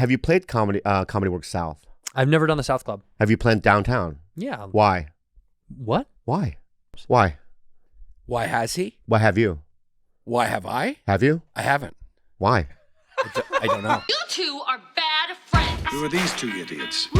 Have you played Comedy Works South? I've never done the South Club. Have you played downtown? Yeah. Why? What? Why? Why? Why has he? Why have you? Why have I? Have you? I haven't. Why? I don't know. You two are bad friends. Who are these two idiots? A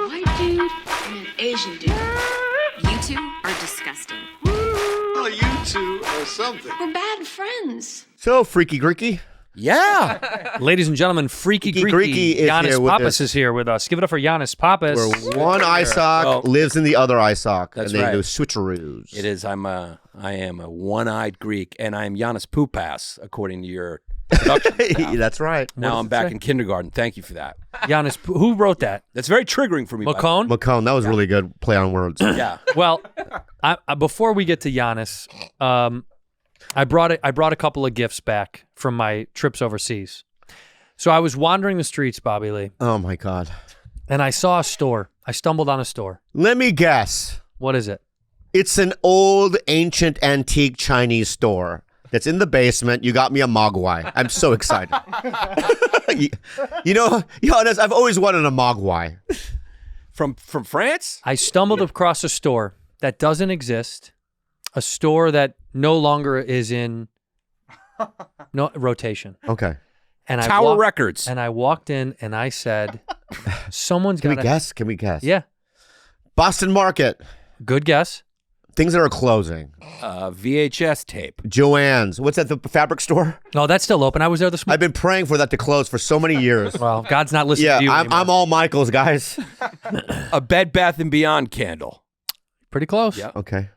white dude and an Asian dude. You two are disgusting. Well, you two are something. We're bad friends. So, Freaky Greeky. Yeah. Ladies and gentlemen, Freaky Freaky Greeky. Greeky is Yannis here with Pappas us. is here with us. Give it up for Yannis Pappas. Where one eye sock lives in the other eye sock. That's and they right. do switcheroos. It is. I am a one-eyed Greek, and I'm Yannis Pappas, according to your production. That's right. Now I'm back in kindergarten. Thank you for that. Yannis, who wrote that? That's very triggering for me. McCone? McCone, that was really good play on words. Yeah. Well, before we get to Yannis, I brought a couple of gifts back from my trips overseas. So I was wandering the streets, Bobby Lee, Oh, my God. and I saw a store. I stumbled on a store. Let me guess. What is it? It's an old, ancient, antique Chinese store that's in the basement. You got me a mogwai. I'm so excited. you know, Yannis, I've always wanted a mogwai. From France? I stumbled across a store that doesn't exist, a store that no longer is in rotation. Okay. And Tower Records. And I walked in and I said, someone's got Can we guess? Can we guess? Yeah. Boston Market. Good guess. Things that are closing. VHS tape. Joann's. What's that, the fabric store? No, that's still open. I was there this morning. I've been praying for that to close for so many years. Well, God's not listening Yeah, to you anymore. I'm all Michaels, guys. A Bed Bath & Beyond candle. Pretty close. Yeah. Okay.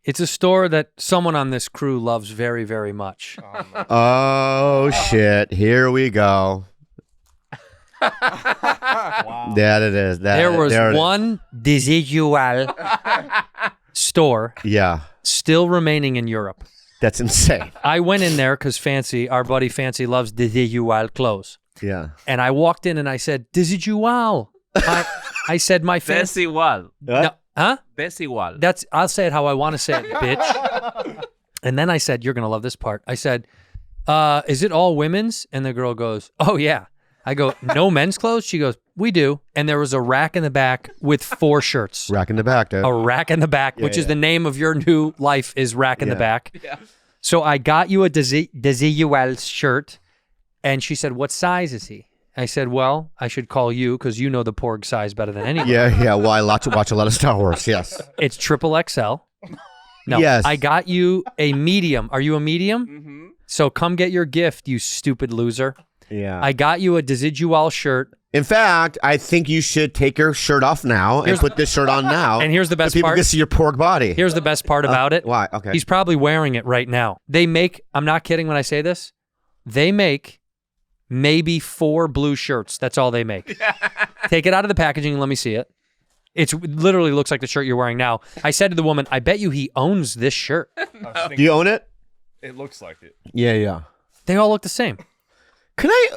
It's a store that someone on this crew loves very, very much. Oh, shit. Here we go. Wow. That it is. There was one residual store still remaining in Europe. That's insane. I went in there because our buddy Fancy loves residual clothes. Yeah. And I walked in and I said, residual. I said, my fancy. Desigual. No, huh? Desigual. I'll say it how I want to say it, bitch. And then I said, you're going to love this part. I said, is it all women's? And the girl goes, oh, yeah. I go, no men's clothes? She goes, we do. And there was a rack in the back with 4 shirts. Rack in the back, dude. A rack in the back, which is the name of your new life is Rack in the Back. Yeah. So I got you a Desigual shirt. And she said, what size is he? I said, well, I should call you because you know the Porg size better than anyone. Yeah. Well, I watch a lot of Star Wars, yes. It's XXL. No, yes. I got you a medium. Are you a medium? Mm-hmm. So come get your gift, you stupid loser. Yeah. I got you a Desigual shirt. In fact, I think you should take your shirt off now and put this shirt on now. And here's the best so people part. can see your pork body. Here's the best part about it. Why? Okay. He's probably wearing it right now. They make, I'm not kidding when I say this, they make maybe 4 blue shirts. That's all they make. Take it out of the packaging and let me see it. It literally looks like the shirt you're wearing now. I said to the woman, I bet you he owns this shirt. Do you own it? It looks like it. Yeah. They all look the same. Can I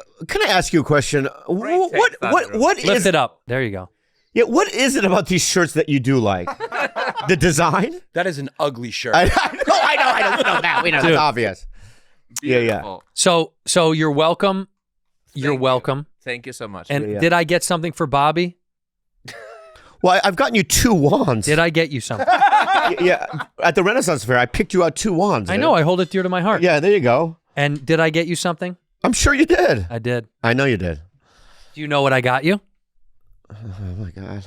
ask you a question? What is Lift it up. There you go. Yeah, what is it about these shirts that you do like? The design? That is an ugly shirt. I know. We know that. We know that's obvious. Beautiful. Yeah. So you're welcome. You're welcome. Thank you so much. And did I get something for Bobby? Well, I've gotten you 2 wands. Did I get you something? Yeah. At the Renaissance Fair, I picked you out 2 wands. I know. I hold it dear to my heart. Yeah, there you go. And did I get you something? I'm sure you did. I did. I know you did. Do you know what I got you? Oh my God.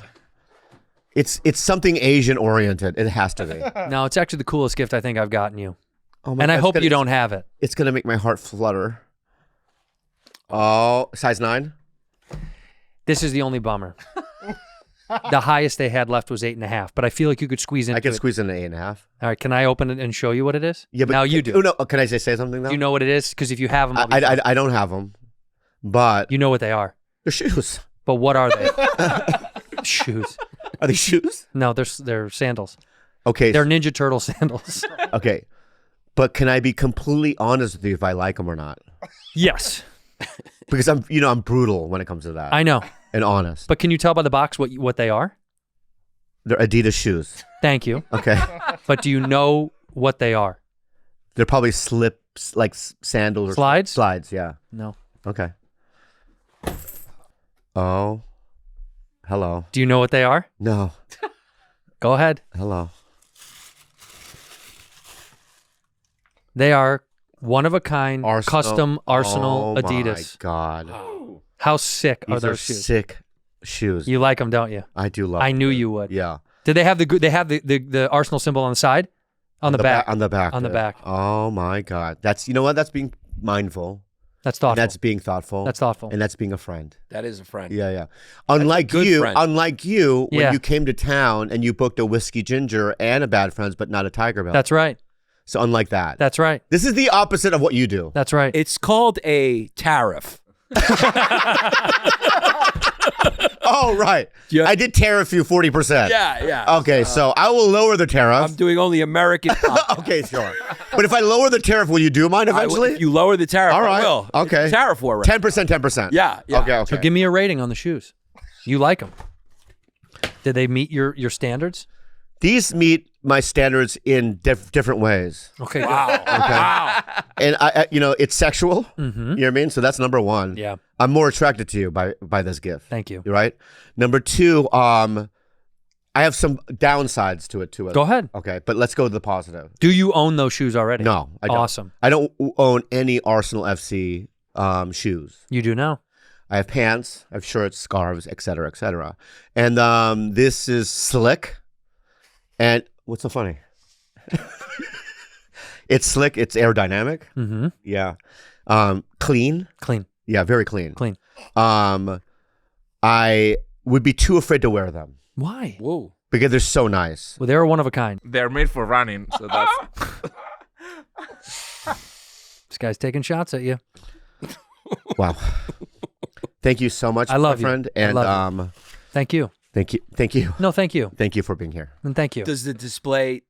It's something Asian oriented. It has to be. No, it's actually the coolest gift I think I've gotten you. Oh my And I God, hope you don't have it. It's gonna make my heart flutter. Oh, size 9? This is the only bummer. The highest they had left was 8.5, but I feel like you could squeeze into I can it. squeeze in an 8.5. All right, can I open it and show you what it is? Yeah, but now you do. Oh, no, can I say something though? Do you know what it is? Because if you have them, I don't have them, but you know what they are. they're shoes. But what are they? Shoes. Are they shoes? No, they're sandals. Okay. They're Ninja Turtle sandals. Okay. But can I be completely honest with you if I like them or not? Yes. Because I'm brutal when it comes to that. I know. And honest. But can you tell by the box what they are? They're Adidas shoes. Thank you. Okay. But do you know what they are? They're probably slips, like sandals. Slides? Slides, yeah. No. Okay. Oh. Hello. Do you know what they are? No. Go ahead. Hello. They are one of a kind, custom Arsenal Oh Adidas. my God. How sick are These are those shoes? sick shoes. You like them, don't you? I do love I them. knew you would. Yeah. Did they have the Arsenal symbol on the side? On the back. On the back. On the back. Oh my God. That's, you know what? That's being mindful. That's thoughtful. And that's being thoughtful. That's thoughtful. And that's being a friend. That is a friend. Yeah, yeah. Unlike good you, friend. when Yeah. you came to town and you booked a whiskey ginger and a bad friends, but not a tiger belt. That's right. So unlike that. That's right. This is the opposite of what you do. That's right. It's called a tariff. Oh, right. Yeah. I did tariff you 40%. Yeah. Okay, so I will lower the tariff. I'm doing only American. Okay, sure. But if I lower the tariff, will you do mine eventually? If you lower the tariff, All right. I will. Okay. It's a tariff war, right? 10%, 10%. Yeah. Okay. So give me a rating on the shoes. You like them? Did they meet your standards? These meet my standards in different ways. Okay. Wow. Wow. And I it's sexual. Mm-hmm. You know what I mean? So that's number one. Yeah. I'm more attracted to you by this gift. Thank you. You're right. Number two, I have some downsides to it too. Go ahead. Okay, but let's go to the positive. Do you own those shoes already? No, I don't. Awesome. I don't own any Arsenal FC shoes. You do now. I have pants, I have shirts, scarves, etc., etc. And this is slick. And what's so funny? It's slick. It's aerodynamic. Mm-hmm. Yeah. Clean. Clean. Yeah, very clean. Clean. I would be too afraid to wear them Why? Whoa. because they're so nice. Well, they're one of a kind. They're made for running, so that's. This guy's taking shots at you. Wow. Thank you so much, I love my you. friend. I And love Thank you. thank you. No, thank you. Thank you for being here. And thank you. Does the display,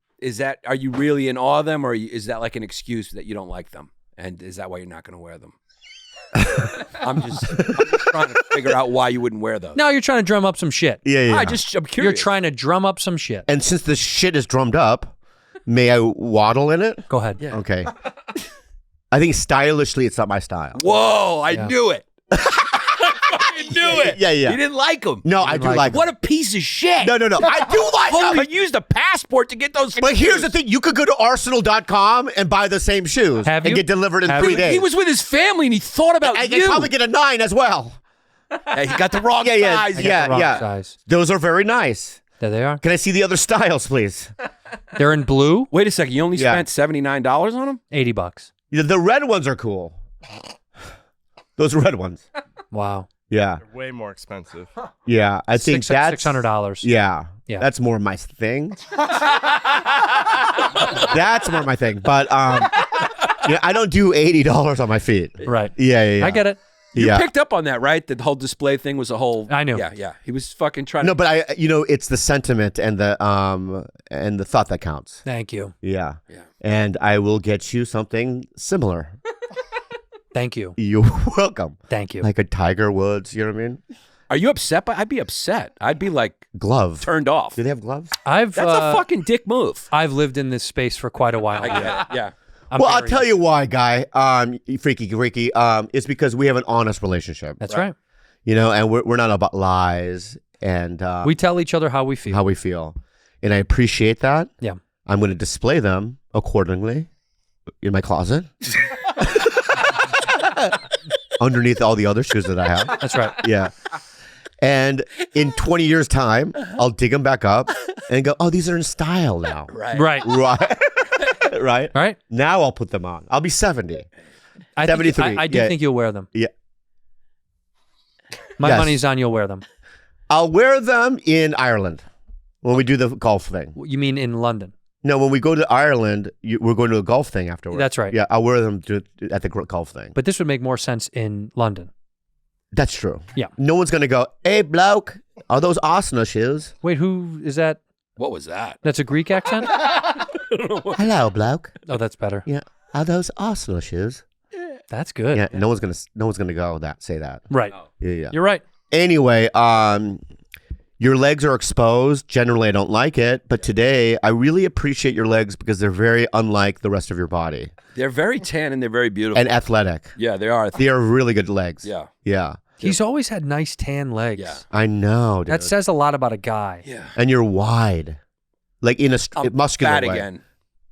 are you really in awe of them, or is that like an excuse that you don't like them? And is that why you're not going to wear them? I'm just trying to figure out why you wouldn't wear those. No, you're trying to drum up some shit. Yeah. I'm curious. You're trying to drum up some shit. And since the shit is drummed up, may I waddle in it? Go ahead. Yeah. Okay. I think stylishly, it's not my style. Whoa, I Yeah. knew it. I knew it. Yeah. You didn't like them. No, I do like What a piece of shit. No. I do like them. I used a passport to get those. But here's the thing. You could go to Arsenal.com and buy the same shoes Have and you? get delivered in Have 3 you? days. He was with his family and he thought about I could you. probably get a 9 as well. Yeah, he got the wrong Yeah, yeah, size. yeah. The wrong size. Those are very nice. There they are. Can I see the other styles, please? They're in blue. Wait a second. You only Yeah. spent $79 on them? $80. The red ones are cool. Those red ones. Wow. Yeah. Way more expensive. Yeah. I think that's $600. Yeah. Yeah. That's more my thing. That's more my thing. But I don't do $80 on my feet. Right. Yeah. I get it. You Yeah. picked up on that, right? The whole display thing was a whole. I knew. Yeah. He was fucking trying No, to. but it's the sentiment and the thought that counts. Thank you. Yeah. Yeah. And I will get you something similar. Thank you. You're welcome. Thank you. Like a Tiger Woods, you know what I mean? Are you upset? I'd be upset. I'd be like Glove. turned off. Do they have gloves? That's a fucking dick move. I've lived in this space for quite a while. I get it. Yeah. I'm Well, I'll very- tell you why, guy. Freaky Greeky. It's because we have an honest relationship. That's right. You know, and we're not about lies and We tell each other how we feel. how we feel. And I appreciate that. Yeah. I'm going to display them accordingly in my closet. Underneath all the other shoes that I have. That's right. Yeah. And in 20 years' time, I'll dig them back up and go, oh, these are in style now. Right. Right. Right. Right. All right. Now I'll put them on. I'll be 70. I think- 73, I do yeah. think you'll wear them. Yeah. My Yes. money's on you'll wear them. I'll wear them in Ireland when we do the golf thing. You mean in London? No, when we go to Ireland, we're going to a golf thing afterwards. That's right. Yeah, I'll wear them at the golf thing. But this would make more sense in London. That's true. Yeah. No one's going to go, hey, bloke, are those Arsenal shoes? Wait, who is that? What was that? That's a Greek accent? Hello, bloke. Oh, that's better. Yeah. Are those Arsenal shoes? That's good. Yeah. No one's gonna go say that. Right. Yeah. You're right. Anyway, your legs are exposed. Generally, I don't like it, but today I really appreciate your legs because they're very unlike the rest of your body They're very tan and they're very beautiful. and athletic. yeah, they are. They are really good legs. Yeah. Yeah. He's always had nice tan legs. Yeah. I know, dude. That says a lot about a guy. Yeah. And you're wide. Like in a muscular fat way. again.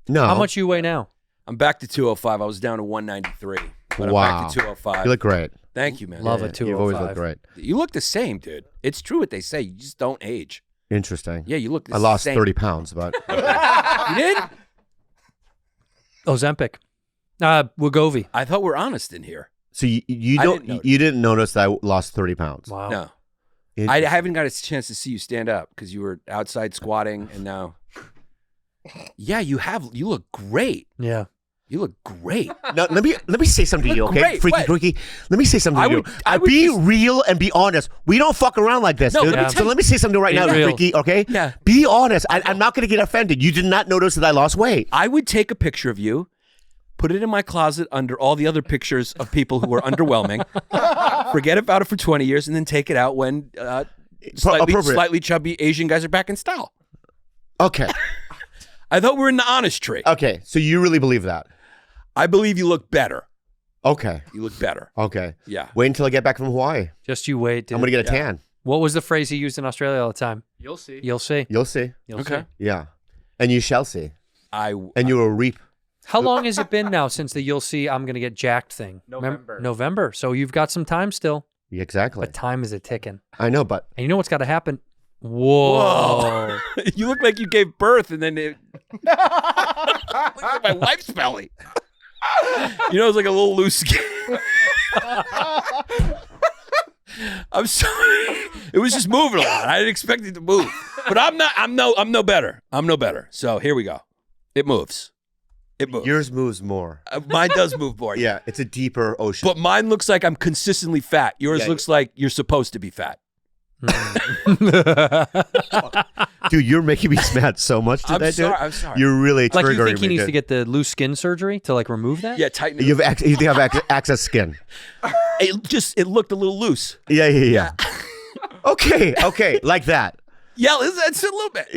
No. How much you weigh now? I'm back to 205. I was down to 193. But Wow. I'm back to 205. You look great. Thank you, man. Love Yeah, it, You've always 205. looked great. You look the same, dude. It's true what they say. You just don't age. Interesting. Yeah, you look the I lost same. 30 pounds, but You did? Ozempic. Wegovy. I thought we're honest in here. so you didn't notice. you didn't notice that I lost 30 pounds. Wow. No. I haven't got a chance to see you stand up because you were outside squatting and now. Yeah, you look great. Yeah. You look great. Now, let me say something to you, okay? Great. Freaky What? Greeky. Let me say something to you. I would be just- real and be honest. We don't fuck around like this, No, dude. let me So tell let me say something right Be now, real. Freaky, okay? Yeah. Be honest. I'm not going to get offended. You did not notice that I lost weight. I would take a picture of you, put it in my closet under all the other pictures of people who are underwhelming, forget about it for 20 years, and then take it out when Appropriate. slightly chubby Asian guys are back in style. Okay. I thought we were in the honest tree. Okay. So you really believe that? I believe you look better. Okay. You look better. Okay. Yeah. Wait until I get back from Hawaii. Just you wait, dude. I'm going to get a tan. What was the phrase he used in Australia all the time? You'll see. You'll see. You'll see. You'll Okay. see. Yeah. And you shall see. And And you will reap. How long has it been now since the you'll see I'm going to get jacked thing? November. November. So you've got some time still. Exactly. But time is a ticking. I know, but And you know what's got to happen? Whoa. you look like you gave birth and then it. Look at my wife's belly. You know, it's like a little loose skin. I'm sorry. It was just moving a lot. I didn't expect it to move. But I'm no better. I'm no better. So here we go. It moves. It moves. yours moves more. Mine does move more. Yeah, it's a deeper ocean. But mine looks like I'm consistently fat. Yours Yeah. looks like you're supposed to be fat. Dude, you're making me mad so much today, I'm dude. sorry. I'm sorry. You're really Like triggering you think he me, needs dude. to get the loose skin surgery to like remove that? Yeah, tighten it. You have access skin. It looked a little loose. Yeah. Okay, like that. Yeah, it's a little bit.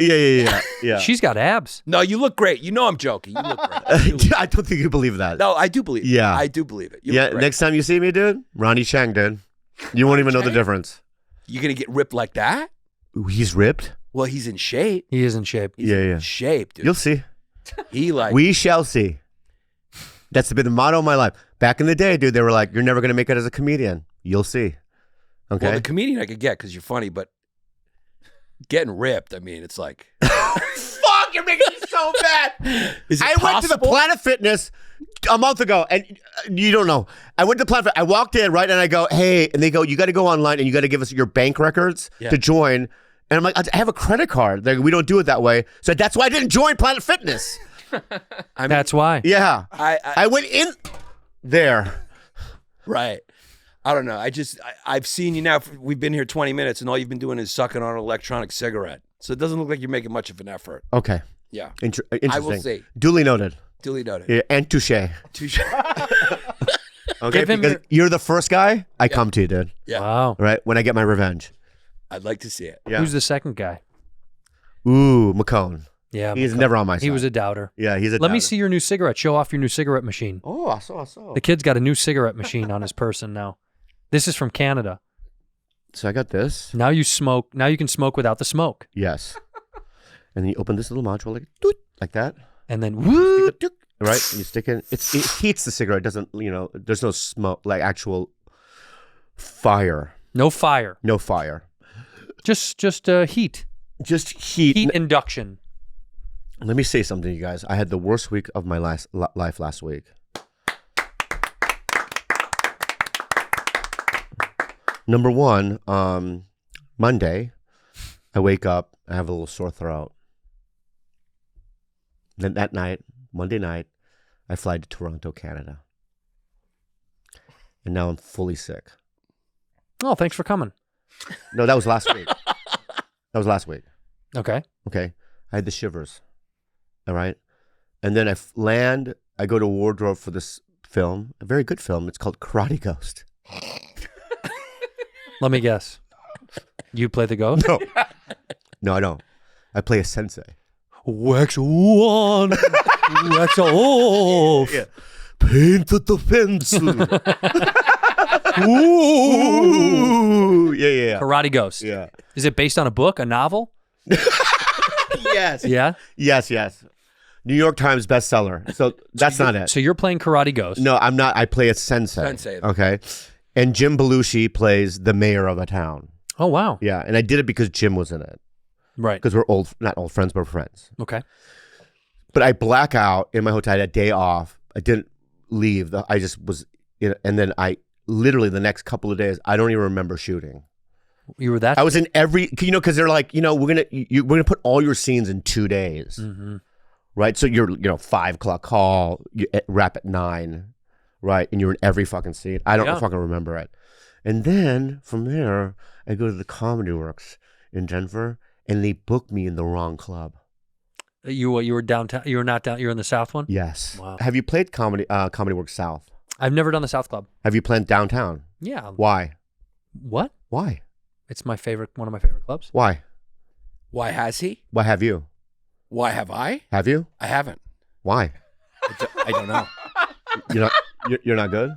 Yeah. She's got abs. No, you look great. You know I'm joking. You look great. You look- I don't think you believe that. no, I do believe it. Yeah. I do believe it. You Yeah, look great. next time you see me, dude, Ronnie Chang, dude. You won't even know the difference. You're going to get ripped like that? Ooh, he's ripped. Well, he's in shape. He is in shape. He's Yeah. in shape, dude. You'll see. He like We shall see. That's been the motto of my life. Back in the day, dude, they were like, "You're never gonna make it as a comedian." You'll see. Okay. Well, the comedian I could get because you're funny, but getting ripped, I mean, it's like Fuck, you're making me so bad. Is it I went to the possible? Planet Fitness a month ago, and you don't know. I went to Planet Fitness. I walked in, right, and I go, "Hey," and they go, "You got to go online and you got to give us your bank records Yeah. to join." And I'm like, "I have a credit card. They're like, we don't do it that way." So that's why I didn't join Planet Fitness. That's why. Yeah. I I went in there. right. I don't know. I've seen you now. We've been here 20 minutes, and all you've been doing is sucking on an electronic cigarette. So it doesn't look like you're making much of an effort. Okay. Yeah. Interesting. I will see. Duly noted. Duly noted. Yeah, and touche. Touche. Okay, Give him because your- you're the first guy I come to, dude. Yeah. Wow. Right? When I get my revenge. I'd like to see it. Yeah. Who's the second guy? Ooh, McCone. Yeah. He's McCall. never on my side. He was a doubter. Yeah, he's a Let me doubter. see your new cigarette. Show off your new cigarette machine. Oh, I saw. The kid's got a new cigarette machine on his person now. This is from Canada. So I got this. Now you smoke. Now you can smoke without the smoke. Yes. And then you open this little module like, doot, like that. And then woo. Right? And you stick it. It heats the cigarette. It doesn't, there's no smoke, like actual fire. No fire. No fire. Just heat. Just heat. Heat induction. Let me say something to you guys. I had the worst week of my life last week. Number one, Monday, I wake up, I have a little sore throat. Then that night, Monday night, I fly to Toronto, Canada. And now I'm fully sick. Oh, thanks for coming. No, that was last week. That was last week. Okay. Okay. I had the shivers. All right. And then I land, I go to wardrobe for this film, a very good film. It's called Karate Ghost. Let me guess. You play the ghost? No. No, I don't. I play a sensei. Wax on. Wax off. Yeah. Paint the pencil. Ooh. Yeah. Karate Ghost. Yeah. Is it based on a book, a novel? Yes. Yeah. Yes. New York Times bestseller. So that's not it. So you're playing Karate Ghost. No, I'm not. I play a sensei. Sensei. Okay. And Jim Belushi plays the mayor of a town. Oh, wow. Yeah. And I did it because Jim was in it. Right. Because we're not old friends, but friends. Okay. But I black out in my hotel. I had a day off. I didn't leave. I just was, and then I literally the next couple of days, I don't even remember shooting. You were that? I was in every, because they're like, we're gonna put all your scenes in 2 days, right? So you're, 5 o'clock call, you wrap at 9, right? And you're in every fucking scene. I don't fucking remember it. And then from there, I go to the Comedy Works in Denver, and they booked me in the wrong club. You were downtown. You were not down. You're in the South one. Yes. Wow. Have you played Comedy Works South? I've never done the South Club. Have you played downtown? Yeah. Why? What? Why? It's one of my favorite clubs. Why? Why has he? Why have you? Why have I? Have you? I haven't. Why? I don't know. You're not good?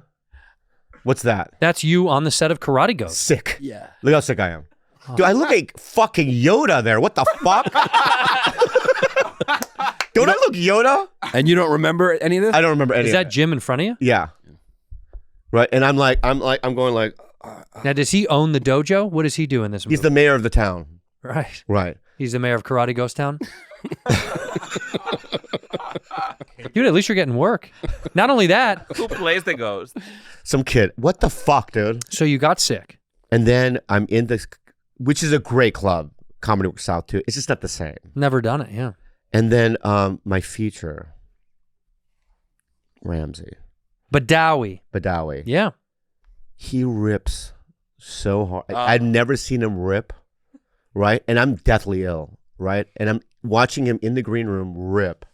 What's that? That's you on the set of Karate Ghost. Sick. Yeah. Look how sick I am. Dude, I look like fucking Yoda there. What the fuck? Don't I look Yoda? And you don't remember any of this? I don't remember any Is of that it. Jim in front of you? Yeah. Right. And I'm going like, Now, does he own the dojo? What does he do in this movie? he's the mayor of the town. Right. Right. He's the mayor of Karate Ghost Town. Dude, at least you're getting work. Not only that, Who plays the ghost? Some kid. What the fuck, dude? so you got sick. And then I'm in this, which is a great club, Comedy Works South too. It's just not the same. Never done it, yeah. And then my feature, Ramsey Badawi. Yeah. he rips so hard. I've never seen him rip, right? And I'm deathly ill, right? And I'm watching him in the green room rip.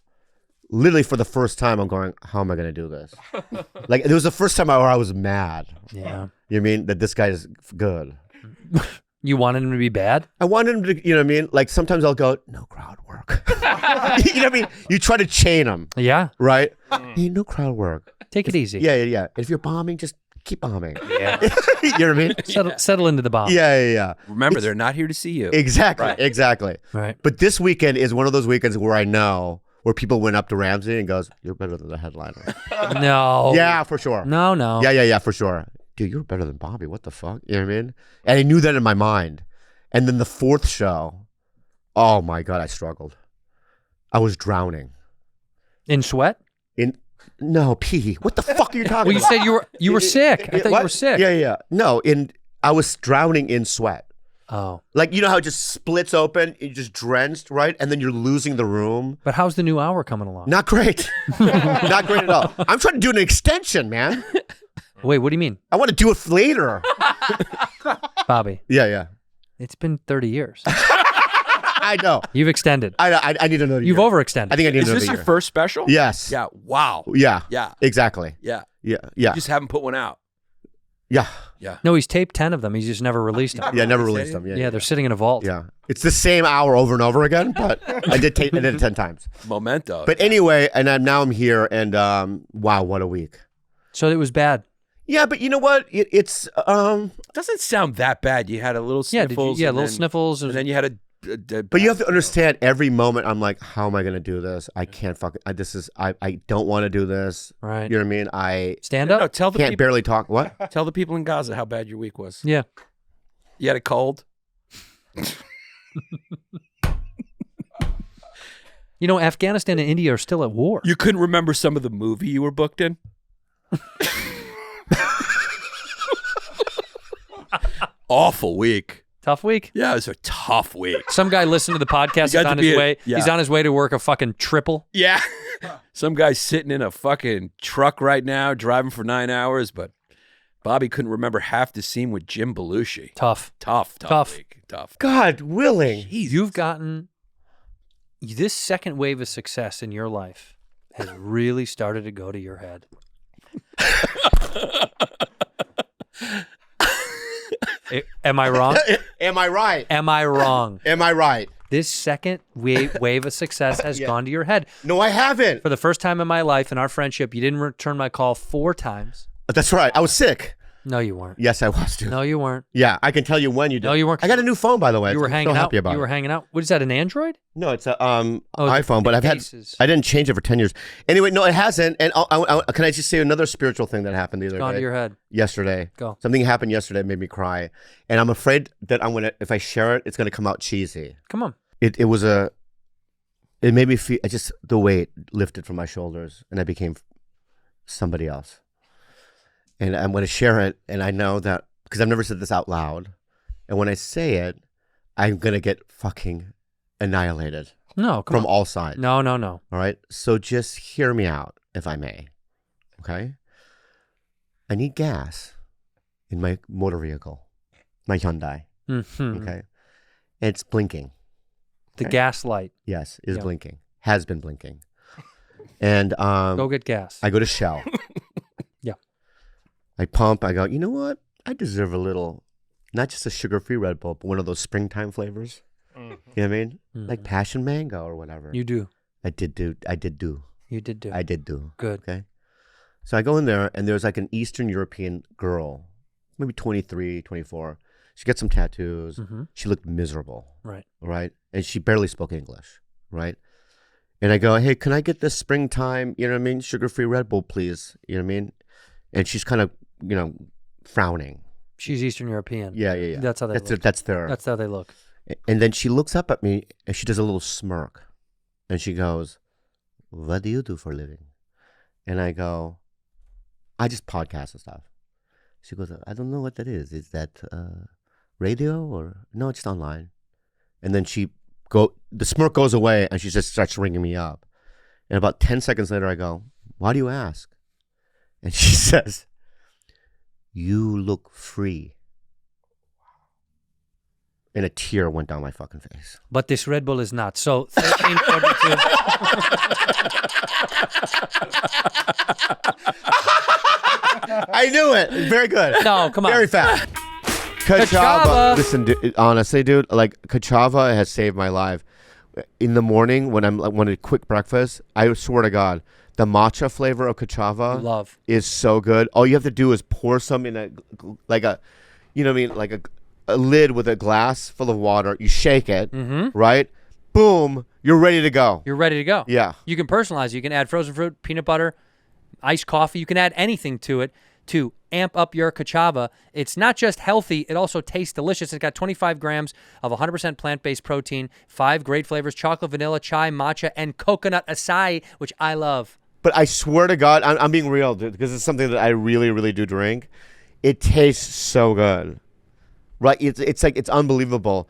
Literally for the first time, I'm going, how am I going to do this? Like, it was the first time where I was mad. Yeah. You know what I mean? That this guy is good. You wanted him to be bad? I wanted him to, you know what I mean? Like, sometimes I'll go, no crowd work. You know what I mean? You try to chain him, Yeah. right? Hey, no crowd work. Take it easy. Yeah. If you're bombing, just keep bombing. Yeah. You know what I mean? Settle into the bomb. Yeah. Remember, they're not here to see you. Exactly. Right. But this weekend is one of those weekends where I know where people went up to Ramsey and goes, you're better than the headliner. No. Yeah, for sure. No. Yeah, for sure. Dude, you're better than Bobby. What the fuck? You know what I mean? And I knew that in my mind. And then the fourth show, oh my God, I struggled. I was drowning. In sweat? No, pee. What the fuck are you talking Well, you about? said you were sick. I thought What? you were sick. Yeah. No, I was drowning in sweat. Oh. Like, you know how it just splits open, you're just drenched, right? And then you're losing the room. But how's the new hour coming along? Not great. Not great at all. I'm trying to do an extension, man. Wait, what do you mean? I want to do it later. Bobby, Yeah. it's been 30 years. I know. You've extended. I need another You've year. overextended. I think I need Is another this year. your first special? Yes. Yeah. Wow. Yeah. Yeah. Exactly. Yeah. Yeah. You just haven't put one out. Yeah. Yeah. No, he's taped 10 of them. He's just never released them. Yeah. Never Is that released it? them. Yeah, they're sitting in a vault. Yeah. It's the same hour over and over again, but I did it 10 times. Memento. But anyway, and now I'm here, and wow, what a week. So it was bad. Yeah, but you know what? It's doesn't sound that bad. You had a little Yeah, sniffles. little sniffles. And then you had a But you have to understand, every moment I'm like, how am I going to do this? I can't fucking. I don't want to do this. Right. You know what I mean? I Stand up? No, tell the can't people, barely talk. What? tell the people in Gaza how bad your week was. Yeah. You had a cold. You know, Afghanistan and India are still at war. You couldn't remember some of the movie you were booked in. Awful week. Tough week. Yeah, it was a tough week. Some guy listened to the podcast. You He's got to on be his a- way. yeah. He's on his way to work a fucking triple. Yeah. Some guy's sitting in a fucking truck right now, driving for 9 hours, but Bobby couldn't remember half the scene with Jim Belushi. Tough. Tough week. Tough. God willing. You've gotten this second wave of success in your life has really started to go to your head. Am I wrong? Am I right? Am I wrong? Am I right? This second wave of success has gone to your head. No, I haven't. For the first time in my life in our friendship, you didn't return my call 4 times. That's right. I was sick. No, you weren't. Yes, I was, dude. No, you weren't. Yeah, I can tell you when you did. No, you weren't. I got a new phone, by the way. You were I'm hanging so out. happy about You it. were hanging out. What is that? An Android? No, it's a Oh, iPhone, but cases. I didn't change it for 10 years. Anyway, no, it hasn't. And can I just say another spiritual thing that happened the other Gone day? to your head. Yesterday. Go. Something happened yesterday that made me cry. And I'm afraid that if I share it, it's going to come out cheesy. Come on. It made me feel, the weight lifted from my shoulders and I became somebody else. And I'm going to share it. And I know that, because I've never said this out loud. And when I say it, I'm going to get fucking annihilated. No, come from on. all sides. No. All right. So just hear me out, if I may. Okay. I need gas in my motor vehicle, my Hyundai. Mm-hmm. Okay. And it's blinking. The Okay. gas light. Yes, is Yeah. blinking. Has been blinking. And Go get gas. I go to Shell. Yeah. I pump. I go, you know what? I deserve a little, not just a sugar-free Red Bull, but one of those springtime flavors. You know what I mean? Like passion mango or whatever. You do. I did do. You did do. I did do. Good. Okay. So I go in there and there's like an Eastern European girl, maybe 23, 24. She got some tattoos. Mm-hmm. She looked miserable. Right. Right. And she barely spoke English. Right. And I go, hey, can I get this springtime, you know what I mean? Sugar-free Red Bull, please. You know what I mean? And she's kind of, frowning. She's Eastern European. Yeah. That's how they look. That's their. That's how they look. And then she looks up at me and she does a little smirk. And she goes, what do you do for a living? And I go, I just podcast and stuff. She goes, I don't know what that is. Is that radio or? No, it's just online. And then the smirk goes away and she just starts ringing me up. And about 10 seconds later, I go, why do you ask? And she says, you look free. And a tear went down my fucking face. But this Red Bull is not. So 1342. I knew it. Very good. No, come on. Very fast. Kachava. Listen, honestly, dude, like Kachava has saved my life. In the morning when I'm want a quick breakfast, I swear to God, the matcha flavor of Kachava Love. is so good. All you have to do is pour some in a lid with a glass full of water. You shake it, right? Boom, you're ready to go. You're ready to go. Yeah. You can personalize it. You can add frozen fruit, peanut butter, iced coffee. You can add anything to it to amp up your Kachava. It's not just healthy, it also tastes delicious. It's got 25 grams of 100% plant-based protein, 5 great flavors, chocolate, vanilla, chai, matcha, and coconut acai, which I love. But I swear to God, I'm being real, dude, because it's something that I really, really do drink. It tastes so good. Right? It's unbelievable.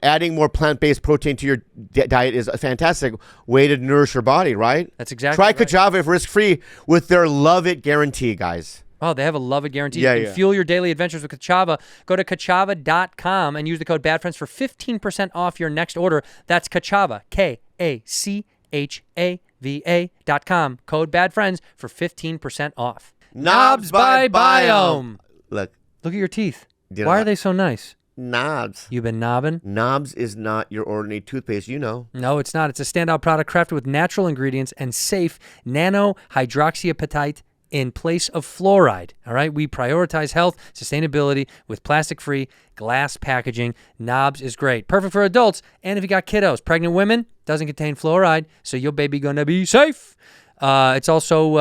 Adding more plant-based protein to your diet is a fantastic way to nourish your body, right? That's exactly Try right. Kachava risk-free with their Love It guarantee, guys. Oh, they have a love it guarantee. Yeah, you can fuel your daily adventures with Kachava. Go to kachava.com and use the code BADFRIENDS for 15% off your next order. That's Kachava, KACHAVA.com. Code BADFRIENDS for 15% off. Knobs by Biome. Look at your teeth. You know Why are what? they so nice? Knobs. You've been knobbing? Knobs is not your ordinary toothpaste, you know. No, it's not. It's a standout product crafted with natural ingredients and safe nano-hydroxyapatite in place of fluoride. All right, we prioritize health, sustainability with plastic-free glass packaging. Knobs is great. Perfect for adults and if you got kiddos. Pregnant women, doesn't contain fluoride, so your baby gonna be safe. It's also,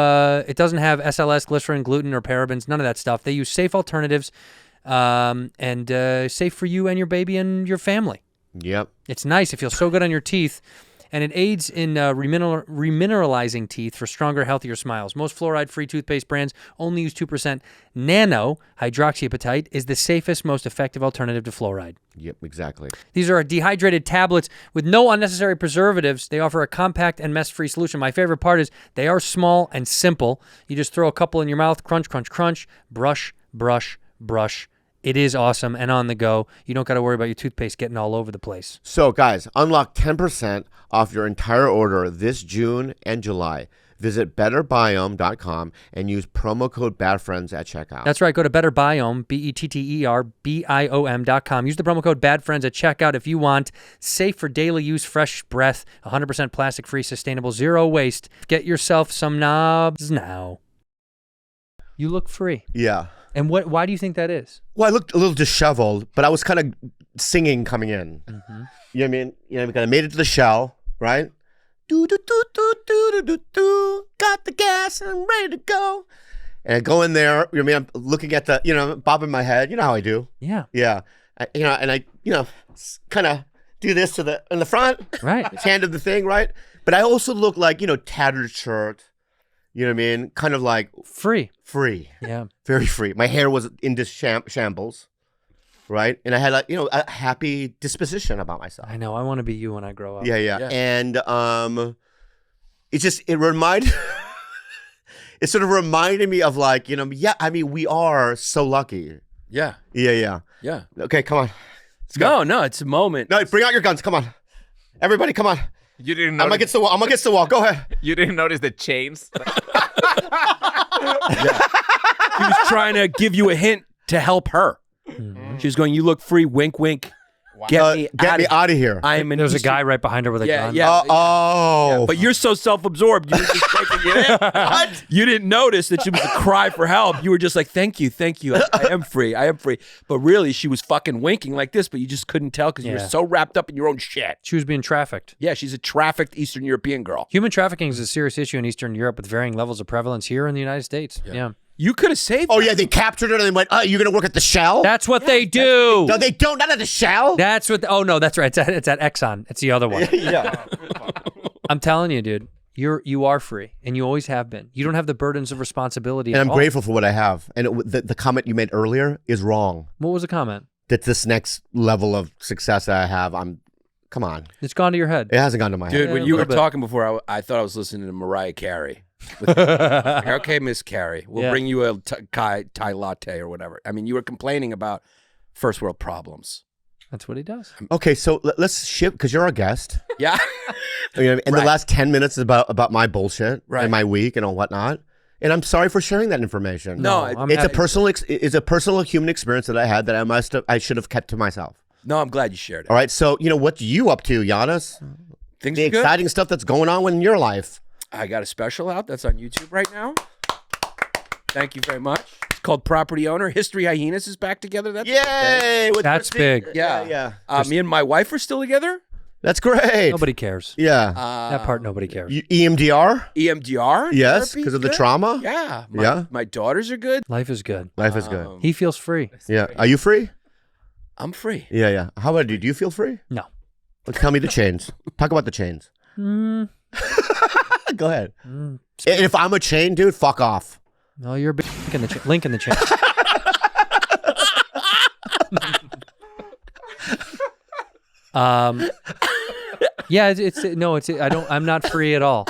it doesn't have SLS, glycerin, gluten, or parabens, none of that stuff. They use safe alternatives and safe for you and your baby and your family. Yep. It's nice. It feels so good on your teeth. And it aids in remineralizing teeth for stronger, healthier smiles. Most fluoride-free toothpaste brands only use 2%. Nano hydroxyapatite is the safest, most effective alternative to fluoride. Yep, exactly. These are dehydrated tablets with no unnecessary preservatives. They offer a compact and mess-free solution. My favorite part is they are small and simple. You just throw a couple in your mouth, crunch, crunch, crunch, brush, brush, brush. It is awesome and on the go. You don't got to worry about your toothpaste getting all over the place. So, guys, unlock 10% off your entire order this June and July. Visit betterbiome.com and use promo code BADFRIENDS at checkout. That's right. Go to betterbiome, BetterBiome.com. Use the promo code BADFRIENDS at checkout if you want safe for daily use, fresh breath, 100% plastic-free, sustainable, zero waste. Get yourself some knobs now. You look free. Yeah. And why do you think that is? Well, I looked a little disheveled, but I was kind of singing coming in. Mm-hmm. You know what I mean? You know, because I made it to the shell, right? Do do do do do do do do. Got the gas and I'm ready to go. And I go in there. You know what I mean? I'm looking at the, bobbing my head. You know how I do. Yeah. Yeah. And I kind of do this in the front. Right. Hand of the thing, right? But I also look like, tattered shirt. You know what I mean? Kind of like Free. Yeah. Very free. My hair was into shambles, right? And I had a happy disposition about myself. I know. I want to be you when I grow up. Yeah. And it reminded it sort of reminded me of we are so lucky. Yeah. Yeah. Okay, come on. No, it's a moment. No, bring out your guns. Come on. Everybody, come on. You didn't I'm notice. against the wall. I'm against the wall. Go ahead. You didn't notice the chains. She was trying to give you a hint to help her. She was going, "You look free." Wink, wink. Get me out of here. I am an There's a Eastern- guy right behind her with a gun. Yeah. Oh. But you're so self-absorbed. You were just taking it in. What? You didn't notice that she was a cry for help. You were just like, thank you. I am free. But really, she was fucking winking like this, but you just couldn't tell because you were so wrapped up in your own shit. She was being trafficked. Yeah, she's a trafficked Eastern European girl. Human trafficking is a serious issue in Eastern Europe with varying levels of prevalence here in the United States. Yeah. You could have saved Oh her. yeah, they captured her and they went, "Oh, you're gonna work at the Shell?" That's what they do. No, they don't. Not at the Shell. That's what. Oh no, that's right. It's at Exxon. It's the other one. Yeah. I'm telling you, dude. You are free, and you always have been. You don't have the burdens of responsibility. And at I'm all. grateful for what I have. And the comment you made earlier is wrong. What was the comment? That this next level of success that I have, come on. It's gone to your head. It hasn't gone to my Dude, head. when a you were little bit. talking before, I thought I was listening to Mariah Carey. Like, okay, Miss Carey, we'll bring you a Thai latte or whatever. I mean, you were complaining about first world problems. That's what he does. Okay, so let's shift, because you're our guest. Yeah. And the last 10 minutes is about my bullshit Right. and my week and all whatnot. And I'm sorry for sharing that information. No, I'm it's a happy. personal human experience that I had that I should have kept to myself. No, I'm glad you shared it. All right, so what you up to, Yannis? Things The are good. exciting stuff that's going on in your life. I got a special out that's on YouTube right now. Thank you very much. It's called Property Owner. History Hyenas is back together. That's Yay! with That's Christine. big. Yeah. Me and my wife are still together. That's great. Nobody cares. Yeah. That part nobody cares. EMDR? EMDR. Yes, therapy because is of the good. trauma? Yeah. Yeah. My daughters are good. Life is good. Life is good. He feels free. Yeah. Are you free? I'm free. Yeah. How about you? Do you feel free? No. Well, tell me the chains. Talk about the chains. Go ahead. And if I'm a chain, dude, fuck off. No, you're a big link in the chain. Yeah, I'm not free at all.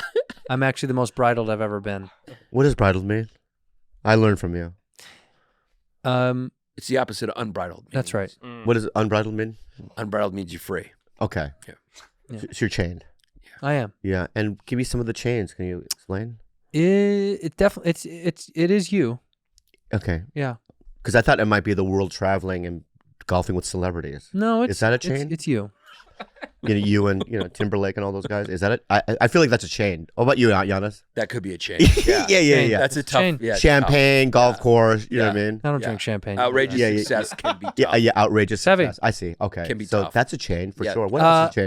I'm actually the most bridled I've ever been. What does bridled mean? I learned from you. It's the opposite of unbridled. That's right. What does unbridled mean? Unbridled means you're free. Okay. Yeah. So you're chained. I am. Yeah. And give me some of the chains. Can you explain? It definitely it is you. Okay. Yeah. Because I thought it might be the world traveling and golfing with celebrities. No, Is that a chain? It's you. You and Timberlake and all those guys. Is that it? I feel like that's a chain. What about you, Yannis? That could be a chain. Chain. That's a tough. Chain. Yeah, it's Champagne, golf course. You know what I mean? I don't Yeah. drink champagne. tough. Outrageous Yeah, yeah. success can be tough. Yeah. Outrageous. Savvy. Success. I see. Okay. Can be so tough. that's a chain for Yeah. sure. What else is a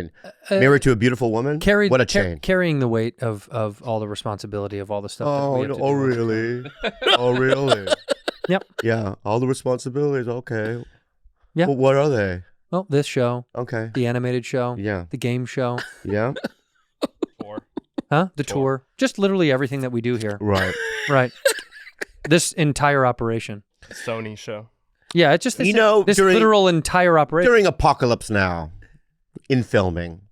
chain? Married to a beautiful woman. What a chain. Carrying the weight of all the responsibility of all the stuff. that we have to do. really? Oh, really? Yep. Yeah. All the responsibilities. Okay. Yeah. Well, what are they? Well, this show, Okay. the animated show, Yeah. the game show, Yeah. the tour, just literally everything that we do here. Right. Right. This entire operation. Sony show. Yeah, it's just this, this during literal entire operation. during Apocalypse Now, in filming,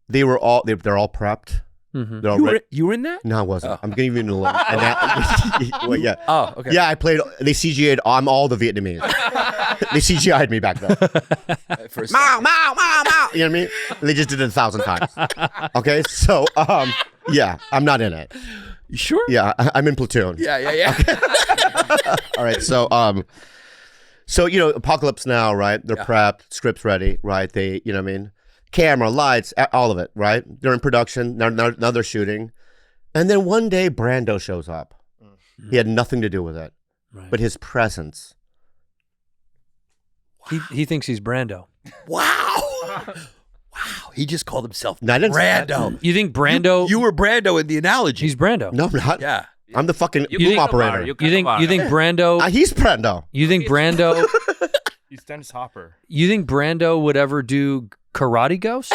they're all prepped. Mhm. They're all You were in that? No, I wasn't. I'm giving you an alert. And that, well, yeah. Oh, okay. Yeah, I played. They CGI'd. I'm all the Vietnamese. They CGI'd me back then. For a Mow, mow, mow, mow. You know what I mean? They just did it 1,000 times. Okay, so yeah, I'm not in it. You sure? Yeah, I'm in Platoon. Yeah. All right, so Apocalypse Now, right? They're prepped, scripts ready, right? They, you know what I mean? Camera, lights, all of it, right? They're in production. Now they're shooting. And then one day, Brando shows up. He had nothing to do with it. Right. But his presence. He thinks he's Brando. Wow. Wow. He just called himself No, I didn't say that. Brando. You think Brando? You were Brando in the analogy. He's Brando. No, I'm not. Yeah. I'm the fucking You boom think- operator. You You think Brando? He's Brando. You think Brando? He's Dennis Hopper. You think Brando would ever do Karate Ghost?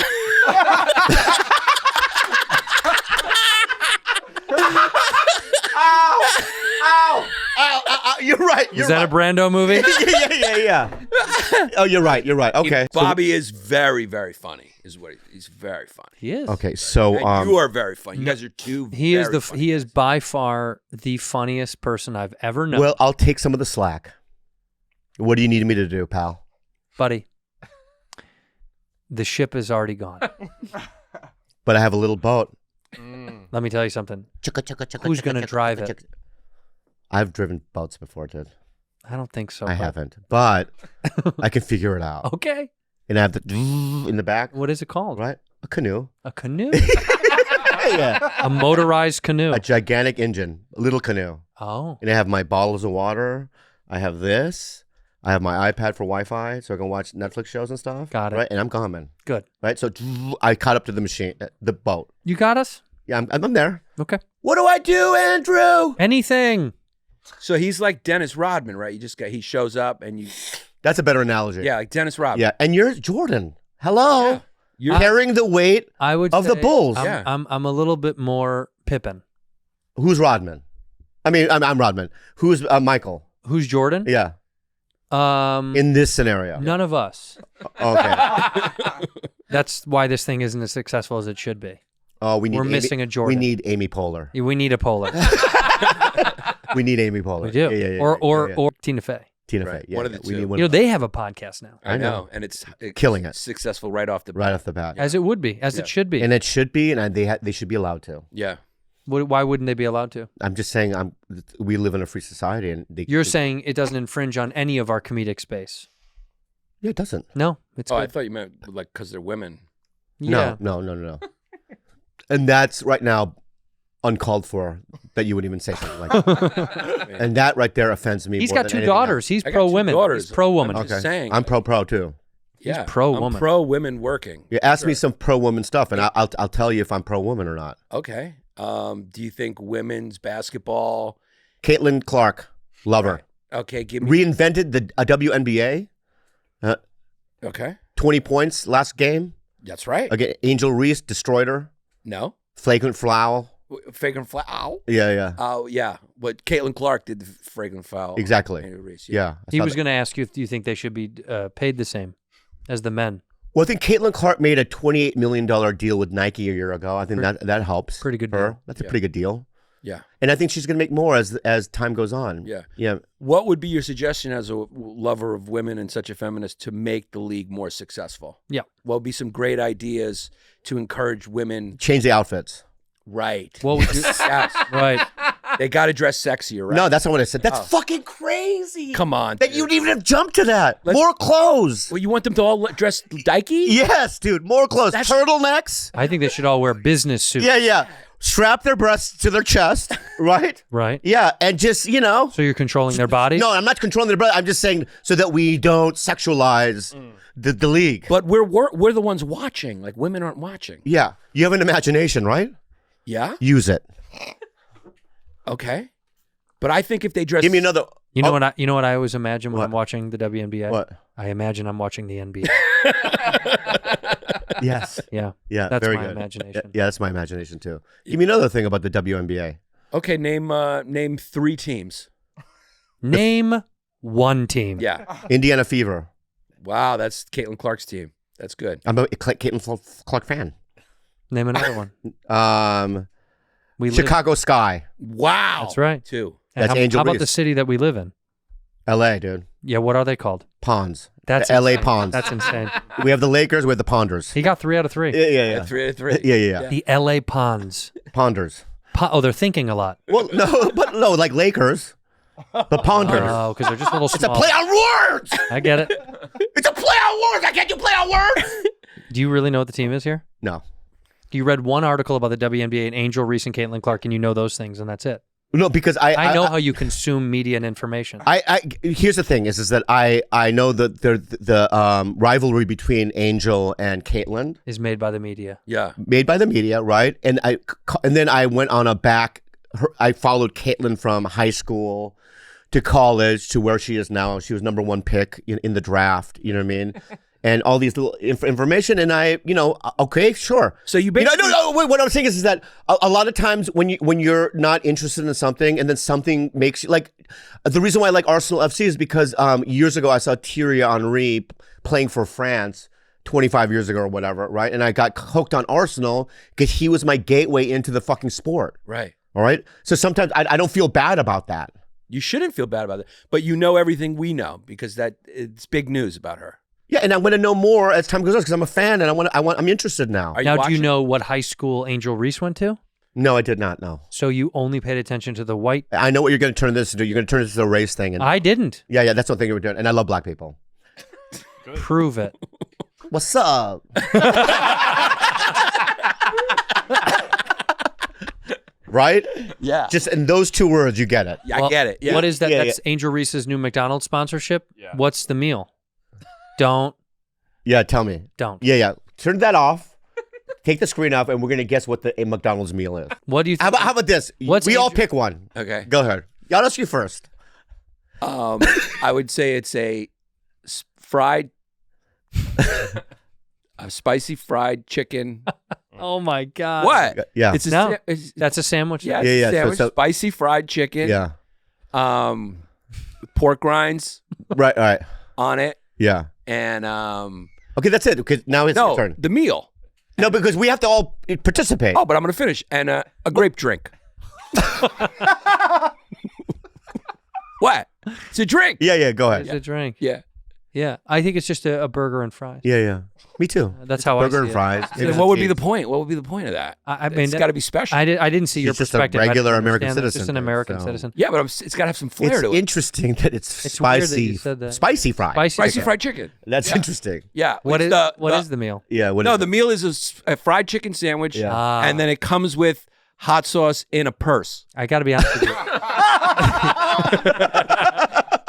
You're right. Is that a Brando movie? yeah. Oh, you're right. Okay. Bobby is very, very funny. He's very funny. He is. Okay, so And you are very funny. You guys are two. He is very funny he is guys. by far the funniest person I've ever known. well, I'll take some of the slack. What do you need me to do, pal? Buddy, the ship is already gone. But I have a little boat. Let me tell you something. Who's going to drive it? I've driven boats before, dude. I don't think so. I bud. haven't, but I can figure it out. Okay. And I have the in the back, What is it called? right? A canoe. A canoe? Yeah. A motorized canoe. A gigantic engine, a little canoe. Oh. And I have my bottles of water. I have this. I have my iPad for Wi-Fi, so I can watch Netflix shows and stuff. Got it. Right, and I'm coming. Good. Right, so I caught up to the machine, the boat. You got us? Yeah, I'm there. Okay. What do I do, Andrew? Anything. So he's like Dennis Rodman, right? He shows up and you. That's a better analogy. Yeah, like Dennis Rodman. Yeah, and you're Jordan. Hello. Yeah. You're carrying the weight I would of the say Bulls. Yeah. I'm a little bit more Pippen. Who's Rodman? I mean, I'm Rodman. Who's Michael? Who's Jordan? Yeah, Um, in this scenario. none of us. Okay. That's why this thing isn't as successful as it should be. Oh, we need. We're Amy, missing a Jordan. We need Amy Poehler. We need a polar. We need Amy Poehler. We do. Yeah, or Tina Fey. Tina Right. Fey. Yeah, One of yeah. the We two. need one You know, of they have a podcast now, I know. know, and it's Killing it. successful right off the bat. right off the bat. as it would be, as Yeah. it should be. And it should be, and they should be allowed to. Yeah. Why wouldn't they be allowed to? I'm just saying, we live in a free society, and You're saying it doesn't infringe on any of our comedic space. yeah, it doesn't. No, it's Oh, I good. thought you meant like because they're women. Yeah. No. And that's right now uncalled for that you would even say something like that. And that right there offends me. He's more got than two anything daughters. else. He's I got pro two women. daughters. He's pro woman. I'm just saying. I'm pro too. Yeah. pro I'm woman. pro women working. You ask me Sure. some pro woman stuff, and I'll tell you if I'm pro woman or not. Okay. Do you think women's basketball? Caitlin Clark, love her. Okay, give me. Reinvented a WNBA. Okay, 20 points last game. that's right. Again, Angel Reese destroyed her. No, Flagrant foul. fragrant foul. Ow. Yeah. Oh yeah, but Caitlin Clark did the fragrant foul. Exactly. Andrew Reese, Yeah. I He saw was that. going to ask you if you think they should be paid the same as the men. Well, I think Caitlin Clark made a $28 million deal with Nike a year ago. I think that helps. Pretty good her. deal. That's a Yeah. pretty good deal. Yeah. And I think she's going to make more as time goes on. Yeah. Yeah. What would be your suggestion as a lover of women and such a feminist to make the league more successful? Yeah. What would be some great ideas to encourage women? Change the outfits. Right. What would you? Yes. Right. They got to dress sexier, right? No, that's not what I said. That's Oh. fucking crazy. Come on. That dude. you'd even have jumped to that. Let's- More clothes. Well, you want them to all dress dykey? Yes, dude. More clothes. Turtlenecks. I think they should all wear business suits. Yeah. Strap their breasts to their chest, right? Right. Yeah, and just, So you're controlling their body? No, I'm not controlling their breasts. I'm just saying so that we don't sexualize the league. But we're the ones watching. Like women aren't watching. Yeah, you have an imagination, right? Yeah. Use it. Okay. But I think if they dress, Give me another. You know Oh, what? You know what I always imagine when What? I'm watching the WNBA? What? I imagine I'm watching the NBA. Yes. Yeah. Yeah, That's very my good. imagination. Yeah, that's my imagination too. Give me another thing about the WNBA. Okay, name 3 teams. Name one team. Yeah. Indiana Fever. Wow, that's Caitlin Clark's team. That's good. I'm a Caitlin Clark fan. Name another one. We live- Chicago Sky. Wow. That's right. 2. And That's how, Angel how about Reese. the city that we live in? LA, dude. Yeah, what are they called? Ponds. That's The LA insane. Ponds. That's insane. We have the Lakers, we have the Ponders. He got 3 out of 3. Yeah. 3 out of 3. Yeah. The LA Ponds. Ponders. Oh, they're thinking a lot. Well, no, like Lakers. The Ponders. Oh, because they're just a little It's a small. play on words. I get it. It's a play on words. I can't do play on words. Do you really know what the team is here? No. You read one article about the WNBA and Angel Reese and Caitlin Clark, and you know those things, and that's it. No, because I know how you consume media and information. Here's the thing: is that I know that the rivalry between Angel and Caitlyn is made by the media. Yeah. made by the media, right? And then I went on a back. I followed Caitlyn from high school to college to where she is now. She was number 1 pick in the draft. You know what I mean? And all these little information, and okay, sure. So you basically wait, what I'm saying is that a lot of times when you're not interested in something, and then something makes you like, the reason why I like Arsenal FC is because years ago I saw Thierry Henry playing for France 25 years ago or whatever, right? And I got hooked on Arsenal because he was my gateway into the fucking sport. Right. All right. So sometimes I don't feel bad about that. You shouldn't feel bad about it, but you know everything we know because it's big news about her. Yeah, and I want to know more as time goes on because I'm a fan and I'm interested now. Are you Now, do watching? you know what high school Angel Reese went to? No, I did not know. So you only paid attention to the white. I know what you're going to turn this into. You're going to turn this into a race thing. And I didn't. yeah, that's what I think you were doing. And I love black people. Prove it. What's up? Right? Yeah. Just in those 2 words, you get it. Yeah, Well, I get it. Yeah. What is that? Yeah, That's Angel Reese's new McDonald's sponsorship. Yeah. What's the meal? Don't. Yeah, tell me. Don't. Yeah. Turn that off. Take the screen off, and we're going to guess what a McDonald's meal is. What do you How think? about this? What's we all Angel- pick one. Okay. Go ahead. Yannis, you first. I would say it's a spicy fried chicken. Oh my God. What? Yeah. It's a No. it's, That's a sandwich. yeah, Yeah, it's a yeah, so- sandwich, so- spicy fried chicken. Yeah. Pork rinds Right. All right. on it, Yeah. and Okay, that's it. Because now it's your turn. the meal. No, because we have to all participate. Oh, but I'm gonna finish and a grape drink. What? It's a drink. Yeah. Go ahead. It's a drink. Yeah. Yeah. I think it's just a burger and fries. Yeah. Me too. That's how I Burger see and it. fries. Then Maybe what would be cheese. the point? What would be the point of that? I mean, it's got to be special. I didn't see your She's just a perspective. I regular didn't American understand that. It's citizen, just an American so- citizen. Yeah, but it's got to have some flair It's to it. interesting that it's It's weird that spicy. you said that. Spicy fries. Spicy fried chicken. That's Yeah. interesting. Yeah. What it's is the meal? Yeah. What No, is the it? meal is a fried chicken sandwich, Yeah. and then it comes with hot sauce in a purse I got to be honest with you.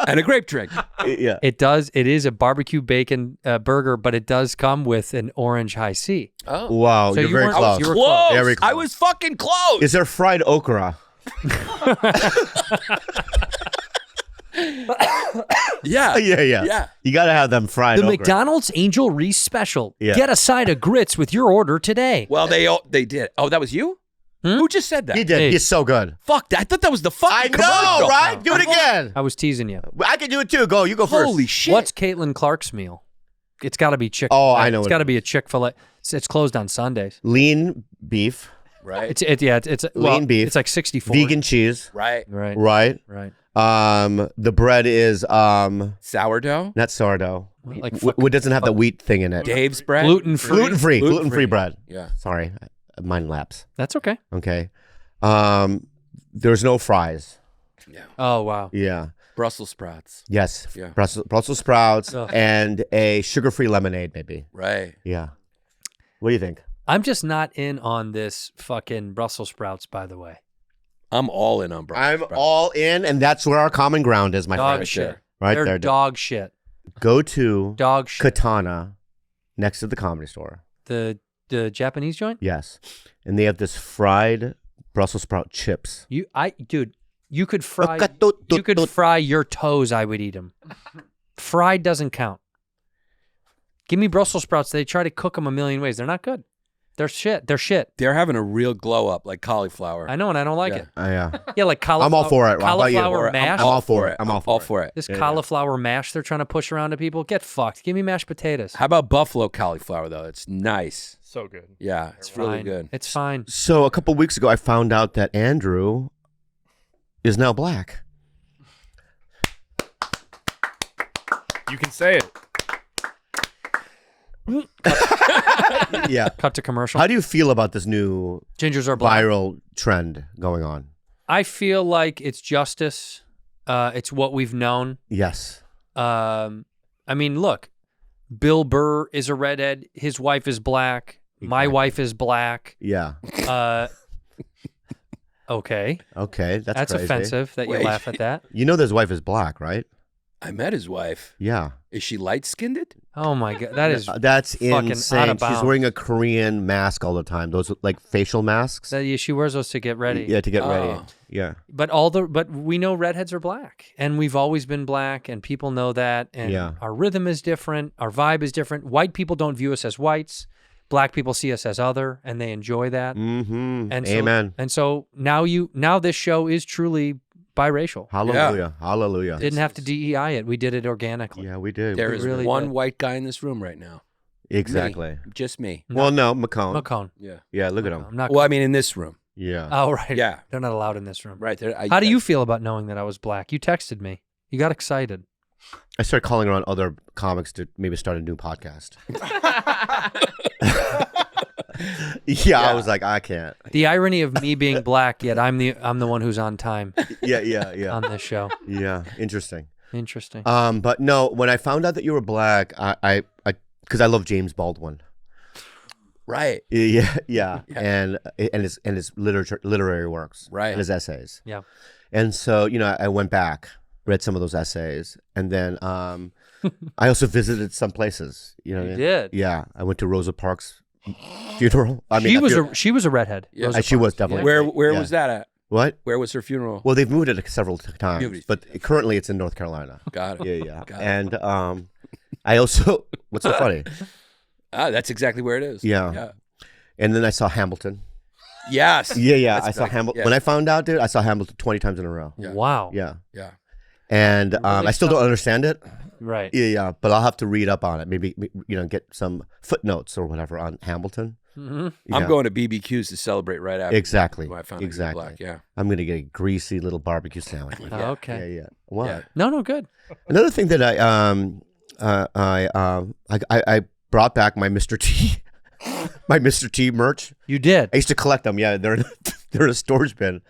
and a grape drink. Yeah. It is a barbecue bacon burger, but it does come with an orange high C. Oh, Wow, So you're you very weren't- close. you were close. Very close. I was fucking close. Is there fried okra? Yeah. Yeah. You got to have them fried The okra. McDonald's Angel Reese special. Yeah. Get a side of grits with your order today. Well, they did. Oh, that was you? Who just said that? He did. Hey. He's so good. Fuck, I thought that was the fucking I commercial. know, right? Do it again. I was teasing you. I can do it too. Go. You go first. Holy shit. What's Caitlin Clark's meal? It's got to be Chick. Oh, I know It's what got it to be a Chick-fil-A. It's closed on Sundays. Lean beef, Right. It's Lean beef. It's like 64. vegan cheese, Right. Right. right? The bread is Sourdough. not sourdough. Like It doesn't have the wheat thing in it. Dave's bread. gluten-free. Gluten-free bread. Yeah. Sorry, mine lapse. That's okay. Okay. There's no fries. Oh wow. Yeah. Brussels sprouts. Yes. Yeah. Brussels sprouts Ugh. and a sugar-free lemonade, maybe. Right. Yeah. What do you think? I'm just not in on this fucking Brussels sprouts. By the way, I'm all in on Brussels I'm sprouts. all in, and that's where our common ground is, my dog friend. shit. Right They're there. dog shit. Go to Dog shit. Katana next to the Comedy Store. The Japanese joint. Yes. And they have this fried Brussels sprout chips. Dude, you could fry. You could fry your toes. I would eat them. Fried doesn't count. Give me Brussels sprouts. They try to cook them a million ways. They're not good. They're shit. They're shit. They're having a real glow up like cauliflower. I know, and I don't like Yeah. it. Yeah. Yeah, like cauliflower. I'm all for it. How about you? Cauliflower mash. I'm all for it. I'm all all for for it. This Yeah. cauliflower mash they're trying to push around to people. Get fucked. Give me mashed potatoes. How about buffalo cauliflower though? It's nice. So good. Yeah, it's really Fine. good. It's fine. So a couple weeks ago, I found out that Andrew is now black. You can say it. Yeah. Cut to commercial. How do you feel about this new Gingers are black. viral trend going on? I feel like it's justice. It's what we've known. Yes. I mean, look, Bill Burr is a redhead. His wife is black. My Exactly. wife is black. Yeah. Okay. Okay, that's crazy. offensive that you Wait. laugh at that. You know, his wife is black, right? I met his wife. Yeah. Is she light-skinned? Oh my god, that is That's fucking out insane. of bounds. She's wearing a Korean mask all the time. Those like facial masks. she wears those to get ready. Yeah, to get ready. Oh. Yeah. But we know redheads are black, and we've always been black, and people know that. And Yeah. our rhythm is different, our vibe is different. White people don't view us as whites. Black people see us as other, and they enjoy that. Mm-hmm. And Amen. So now this show is truly biracial. Hallelujah. Hallelujah. Didn't have to DEI it. We did it organically. Yeah, we did. There We is really one did. white guy in this room right now. Exactly. Me. Just me. Well, no, McCone. McCone. Yeah. Yeah, look at I'm him. not. Well, I mean, in this room. Yeah. Oh, right. Yeah. They're not allowed in this room. Right there. How do you feel about knowing that I was black? You texted me. You got excited. I started calling around other comics to maybe start a new podcast. Yeah, I was like, I can't. The irony of me being black, yet I'm the one who's on time Yeah. on this show. Yeah, interesting. Interesting. But no, when I found out that you were black, I because I love James Baldwin. Right. Yeah, and his literary works, Right. and his essays. Yeah. And so, I went back, read some of those essays, and then I also visited some places. You know, what I You mean? did. Yeah, I went to Rosa Parks' funeral. She was a redhead. Yeah. Rosa She was Parks. definitely. Where Yeah. was that at? What? Where was her funeral? Well, they've moved it several times, Beauty. but currently it's in North Carolina. Got it. Yeah. Got it. And I also, what's so funny? That's exactly where it is. Yeah. And then I saw Hamilton. Yes. Yeah. That's I saw right. Hamilton. Yeah. When I found out, dude, I saw Hamilton 20 times in a row. Yeah. Wow. Yeah. Yeah. And I still don't understand it. Right. Yeah. But I'll have to read up on it. Maybe, get some footnotes or whatever on Hamilton. Mm-hmm. Yeah. I'm going to BBQs to celebrate right after. Exactly. When I found out you were Exactly. black. Yeah. I'm going to get a greasy little barbecue sandwich. with it. Okay. Yeah. What? Yeah. No, good. Another thing that I brought back my Mr. T, my Mr. T merch. You did. I used to collect them. Yeah, they're in a storage bin.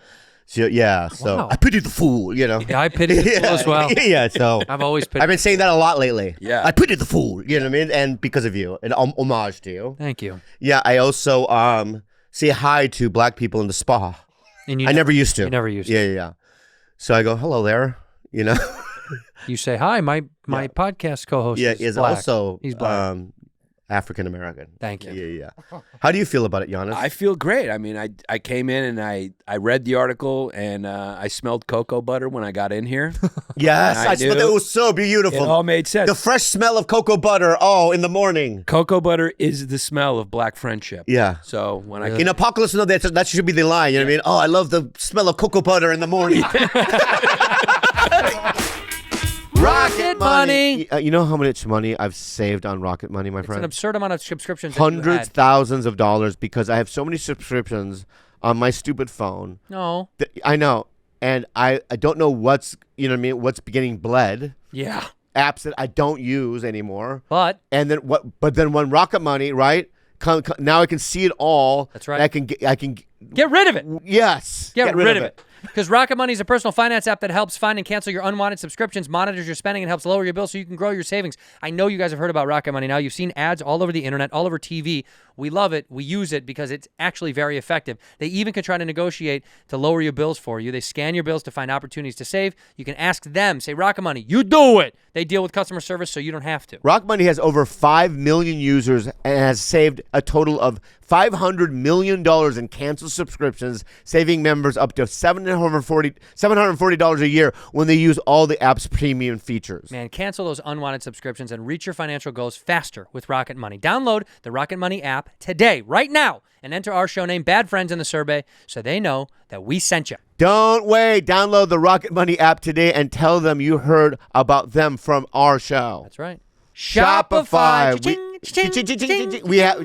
So yeah, so Wow. I pity the fool. Yeah, I pity the fool as well. Yeah, so I've always pitied. I've been saying that a lot lately. Yeah. I pity the fool. You know what I mean? And because of you, an homage to you. Thank you. Yeah, I also say hi to black people in the spa. And I never used to. You never used to. Yeah. So I go, hello there. You know. You say hi. My podcast co-host. Yeah, is is black. also He's black. African American. Thank you. Yeah. How do you feel about it, Yannis? I feel great. I mean, I came in and I read the article and I smelled cocoa butter when I got in here. Yes, I I smelled do. it. It was so beautiful. It all made sense. The fresh smell of cocoa butter. Oh, in the morning. Cocoa butter is the smell of black friendship. Yeah. So when I In Apocalypse Now, that should be the line. You know what I mean? Oh, I love the smell of cocoa butter in the morning. Rocket Money. You know how much money I've saved on Rocket Money, my It's an friend? absurd amount of subscriptions. that you Hundreds, had. thousands of dollars because I have so many subscriptions on my stupid phone. No. I know. And I don't know what's getting bled. Yeah. Apps that I don't use anymore. But And then but then when Rocket Money, right? Now I can see it all. That's right. And I can get rid of it. yes. Get rid of it. Because Rocket Money is a personal finance app that helps find and cancel your unwanted subscriptions, monitors your spending, and helps lower your bills so you can grow your savings. I know you guys have heard about Rocket Money now. You've seen ads all over the internet, all over TV. We love it. We use it because it's actually very effective. They even can try to negotiate to lower your bills for you. They scan your bills to find opportunities to save. You can ask them, say, Rocket Money, you do it. They deal with customer service so you don't have to. Rocket Money has over 5 million users and has saved a total of $500 million in canceled subscriptions, saving members up to $740 a year when they use all the app's premium features. Man, cancel those unwanted subscriptions and reach your financial goals faster with Rocket Money. Download the Rocket Money app today, right now, and enter our show name, Bad Friends, in the survey so they know that we sent you. Don't wait. Download the Rocket Money app today and tell them you heard about them from our show. That's right. Shopify. Cha-ching, cha-ching, cha-ching.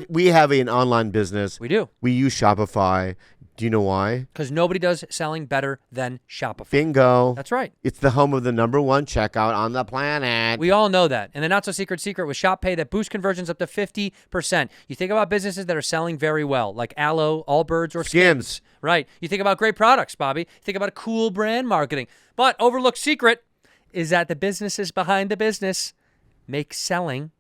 We have an online business. We do. We use Shopify. Do you know why? Because nobody does selling better than Shopify. Bingo. That's right. It's the home of the _1 checkout on the planet. We all know that. And the not-so-secret secret with ShopPay that boosts conversions up to 50%. You think about businesses that are selling very well, like Aloe, Allbirds, or Skims. Right. You think about great products, Bobby. You think about cool brand marketing. But overlooked secret is that the businesses behind the business make selling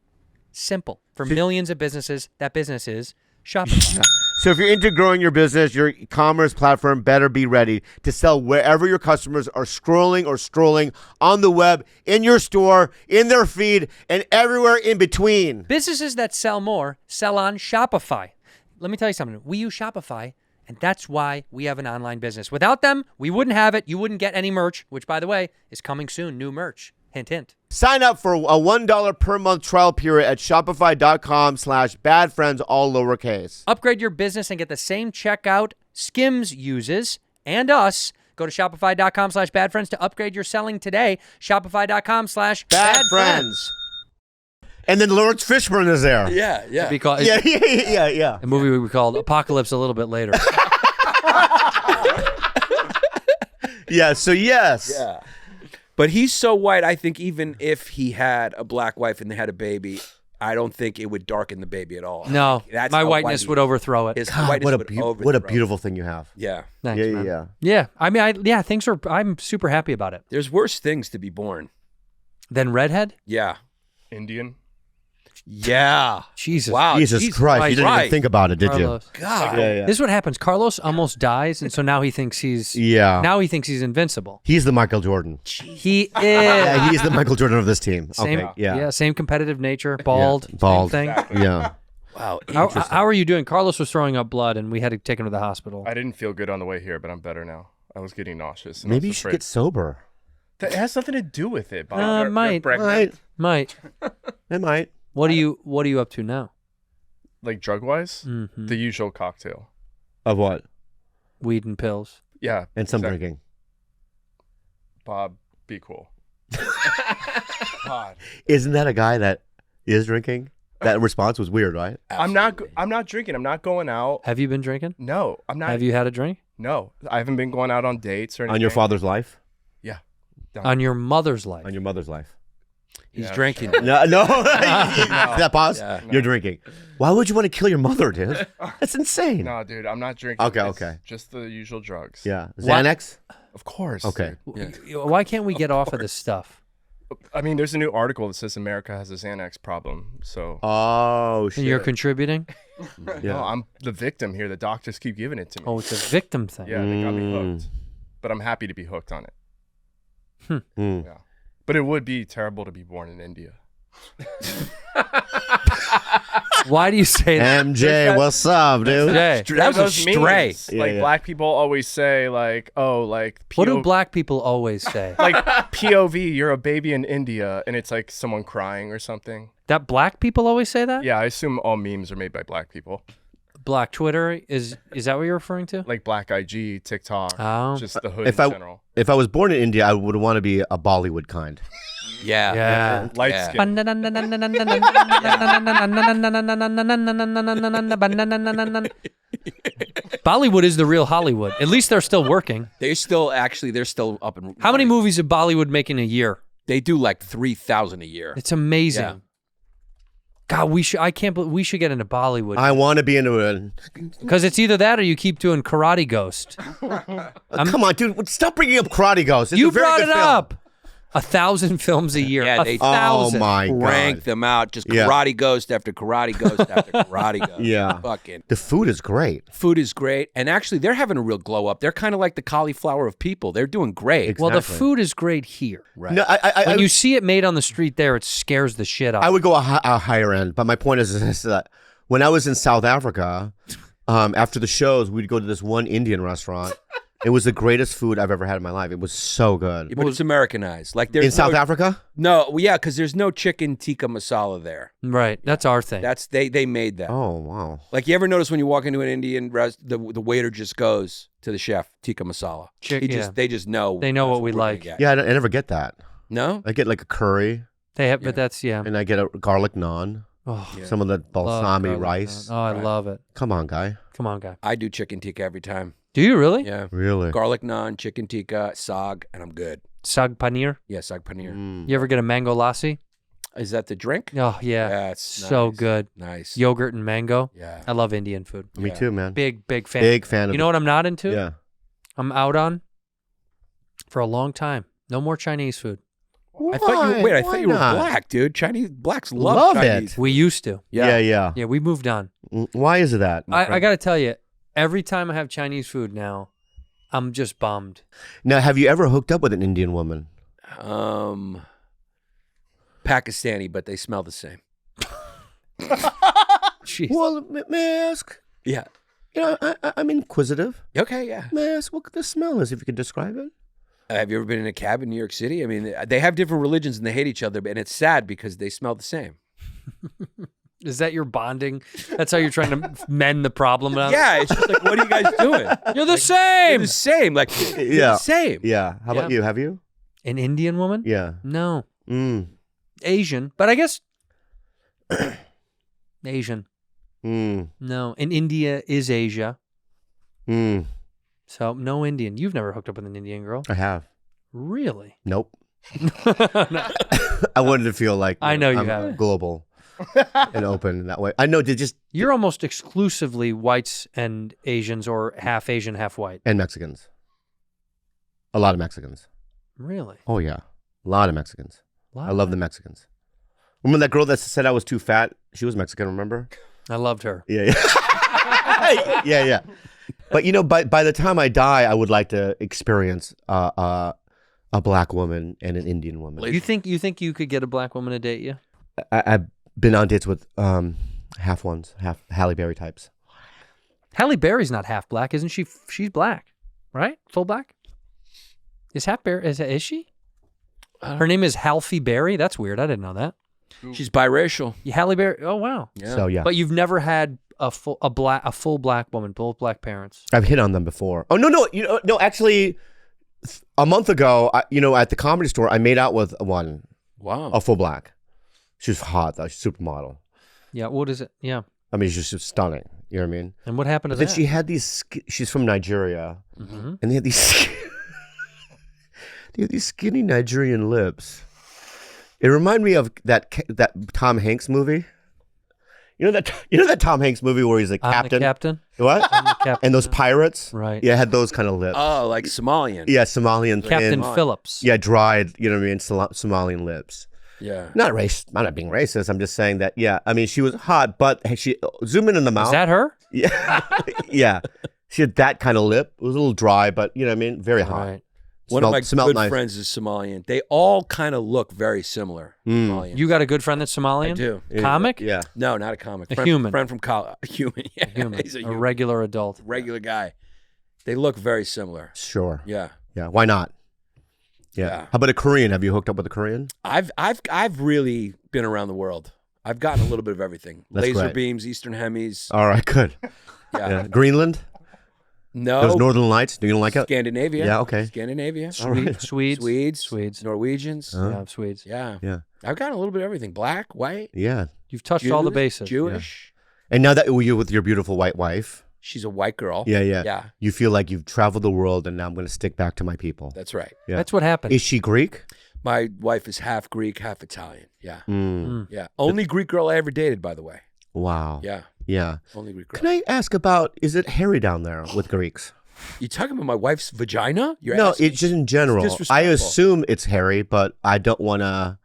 simple. For millions of businesses, that business is Shopify. So if you're into growing your business, your e-commerce platform better be ready to sell wherever your customers are scrolling or strolling on the web, in your store, in their feed, and everywhere in between. Businesses that sell more sell on Shopify. Let me tell you something. We use Shopify, and that's why we have an online business. Without them, we wouldn't have it. You wouldn't get any merch, which, by the way, is coming soon. New merch. Hint, hint. Sign up for a $1 per month trial period at shopify.com/badfriends, all lowercase. Upgrade your business and get the same checkout Skims uses and us. Go to shopify.com/badfriends to upgrade your selling today. Shopify.com/badfriends. And then Lawrence Fishburne is there. Yeah, yeah. Yeah. A movie we called Apocalypse a little bit later. Yeah, so yes. Yeah. But he's so white, I think even if he had a black wife and they had a baby, I don't think it would darken the baby at all. No, That's my how whiteness white would overthrow it. His God, whiteness what a would what a overthrow. beautiful thing you have. Yeah. Thanks, yeah, man. yeah. Yeah, I mean, I'm super happy about it. There's worse things to be born. Then redhead? Yeah. Indian. Yeah. Jesus. Wow. Jesus Christ, you didn't even think about it, did Carlos. God. you? Yeah. This is what happens. Carlos almost dies, and so now he thinks he's Yeah. invincible. He's the Michael Jordan. He is. Yeah, he's the Michael Jordan of this team. Same, Okay, yeah. same competitive nature, bald, Yeah, bald. same thing. Yeah. Wow. How are you doing? Carlos was throwing up blood, and we had to take him to the hospital. I didn't feel good on the way here, but I'm better now. I was getting nauseous. And Maybe I you was should afraid. get sober. That has nothing to do with it, Bob. You're Might. pregnant. Might. It might. What are you up to now? Like drug-wise? Mm-hmm. The usual cocktail. Of what? Weed and pills. Yeah. And some exactly. drinking. Bob, be cool. God. Isn't that a guy that is drinking? That response was weird, right? I'm not drinking. I'm not going out. Have you been drinking? No, I'm not. Have you had a drink? No, I haven't been going out on dates or anything. On your father's life? Yeah. On your mother's life? On your mother's life? He's Yeah, drinking. sure. No. That pause? Yeah. You're drinking. Why would you want to kill your mother, dude? That's insane. No, dude, I'm not drinking. Okay, It's okay. Just the usual drugs. Yeah. Xanax? Of course. Okay. dude. Why can't we get off of this stuff? I mean, there's a new article that says America has a Xanax problem. So Oh, shit. And you're contributing? Yeah. no, I'm the victim here. The doctors keep giving it to me. Oh, it's a victim thing. Yeah, they got me hooked. But I'm happy to be hooked on it. Mm. Yeah. But it would be terrible to be born in India. Why do you say that? MJ, what's up, dude? Jay, That was a Those stray. memes, Yeah, like yeah. black people always say, like, oh, like what do PO black people always say? like POV, you're a baby in India, and it's like someone crying or something. That black people always say that? Yeah, I assume all memes are made by black people, Black Twitter is that what you're referring to? like Black IG, TikTok, Oh. just the hood If in I general. if I was born in India, I would want to be a Bollywood kind. Yeah. Yeah. Light Yeah. skin. Bollywood is the real Hollywood. At least they're still working. They're still up and How many movies did Bollywood make in a year? They do like 3,000 a year. It's amazing. Yeah. God, we should get into Bollywood. I want to be into it. Because it's either that or you keep doing Karate Ghost. Come on, dude. Stop bringing up Karate Ghost. It's You a very brought good it film. up. 1,000 films a year. Yeah, they- 1,000. Oh, my Rank God. them out. Just Yeah. Karate Ghost after Karate Ghost after Karate Ghost. Yeah. Fucking. The food is great. Food is great. And actually, they're having a real glow up. They're kind of like the cauliflower of people. They're doing great. Well, the Exactly. food is great here. Right. No, I When you see it made on the street there, it scares the shit out. I would go a higher end, but my point is that when I was in South Africa, after the shows, we'd go to this one Indian restaurant. It was the greatest food I've ever had in my life. It was so good. Yeah, but it's Americanized. Like there's In South Africa? No, well, yeah, because there's no chicken tikka masala there. Right. That's our thing. That's they made that. Oh, wow. Like you ever notice when you walk into an Indian restaurant, the waiter just goes to the chef tikka masala. Yeah. They just know. They know that's what we we're gonna like. get. Yeah, I never get that. No. I get like a curry, They have, but that's, yeah. and I get a garlic naan, Oh, some of the love balsami garlic rice. naan. Oh, I Right. love it. Come on, guy. Come on, guy. I do chicken tikka every time. Do you really? Yeah. Really? Garlic naan, chicken tikka, sag, and I'm good. Sag paneer. Yeah, sag paneer. Mm. You ever get a mango lassi? Is that the drink? Oh, yeah. Yeah, it's so nice. good. Nice. Yogurt and mango. Yeah. I love Indian food. Me Yeah. too, man. Big fan. Big fan of You know what I'm not into? Yeah. I'm out on for a long time. No more Chinese food. I thought you Why were not? black, dude. Blacks love Love Chinese. it. We used to. Yeah, yeah. Yeah, we moved on. Why is it that? my I friend? got to tell you, every time I have Chinese food now, I'm just bummed. Now, have you ever hooked up with an Indian woman? Pakistani, but they smell the same. Jeez. Well, may I ask? Yeah. You know, I'm inquisitive. Okay, yeah. May I ask what the smell is, if you could describe it? Have you ever been in a cab in New York City? I mean, they have different religions and they hate each other, and it's sad because they smell the same. Is that your bonding? That's how you're trying to mend the problem? Yeah, it's just like, what are you guys doing? You're the You're same. the same. Like, you're the same. Yeah. How about Yeah. you? Have you? An Indian woman? Yeah. No. Mm. Asian, but I guess Asian. Mm. No, and India is Asia, Mm. so no Indian. You've never hooked up with an Indian girl, I have. really? Nope. I wanted to feel like I know you I'm haven't. global and open in that way. I know to just You're almost exclusively whites and Asians, or half Asian, half white. and Mexicans. A lot of Mexicans. Really? Oh yeah, a lot of Mexicans. Wow. I love the Mexicans. Remember that girl that said I was too fat? She was Mexican. Remember? I loved her. Yeah, yeah, yeah, yeah. But you know, by the time I die, I would like to experience a black woman and an Indian woman. You think you could get a black woman to date you? I've been on dates with half ones, half Halle Berry types. Halle Berry's not half black, isn't she? She's black, right? Full black. Is she? Her name is Halfie Berry. That's weird. I didn't know that. She's biracial. Halle Berry. Oh wow. Yeah. So yeah, But you've never had a full black woman, both black parents. I've hit on them before. Oh no, actually, a month ago, at the Comedy Store, I made out with one, Wow. a full black. She was hot though, she's a supermodel. Yeah. What is it? Yeah. I mean, she's just stunning. You know what I mean? And what happened to But then that? she had these. She's from Nigeria, Mhm. and they had these. They had these skinny Nigerian lips. It reminded me of that Tom Hanks movie. You know that Tom Hanks movie where he's a I'm captain. the captain. What? I'm the captain. And those pirates. Right. Yeah, had those kind of lips. Oh, like Somalian. Yeah, Somalian. Captain thin. Phillips. Yeah, dried. You know what I mean? Somalian lips. Yeah. Not racist. I'm not being racist. I'm just saying that. Yeah, I mean, she was hot, but she zoom in on the mouth. Is that her? Yeah, yeah. She had that kind of lip. It was a little dry, but you know what I mean? Very hot. Right. One of my smelled good nice. friends is Somalian. They all kind of look very similar. Somalian. You got a good friend that's Somalian? I do. Yeah, Comic? Yeah. No, not a comic. A Friend, human. Friend from college. A human. Yeah. Human. He's a A human. regular adult. Regular guy. They look very similar. Sure. Yeah. Yeah. Why not? Yeah. Yeah. How about a Korean? Have you hooked up with a Korean? I've really been around the world. I've gotten a little bit of everything. That's Laser great. beams, Eastern Hemis. All right. Good. Yeah. Yeah. Greenland. No. Those Northern Lights. Do you don't like it? Scandinavia. Yeah, okay. Scandinavia. All right. Swedes. Norwegians. Yeah, Swedes. Yeah. Yeah. I've gotten a little bit of everything. Black, white, Yeah. You've touched all the Jews, bases. Jewish. And now that you're with your beautiful white wife, She's a white girl. yeah, yeah, Yeah. you feel like you've traveled the world, and now I'm going to stick back to my people. That's right. Yeah. That's what happened. Is she Greek? My wife is half Greek, half Italian. Yeah. Mm. Yeah. Only Greek girl I ever dated, by the way. Wow. Yeah. Yeah. Only Greek girl. Can I ask about? Is it hairy down there with Greeks? You talking about my wife's vagina? You're No, asking? it's just in general. It's I disrespectful. assume it's hairy, but I don't want to.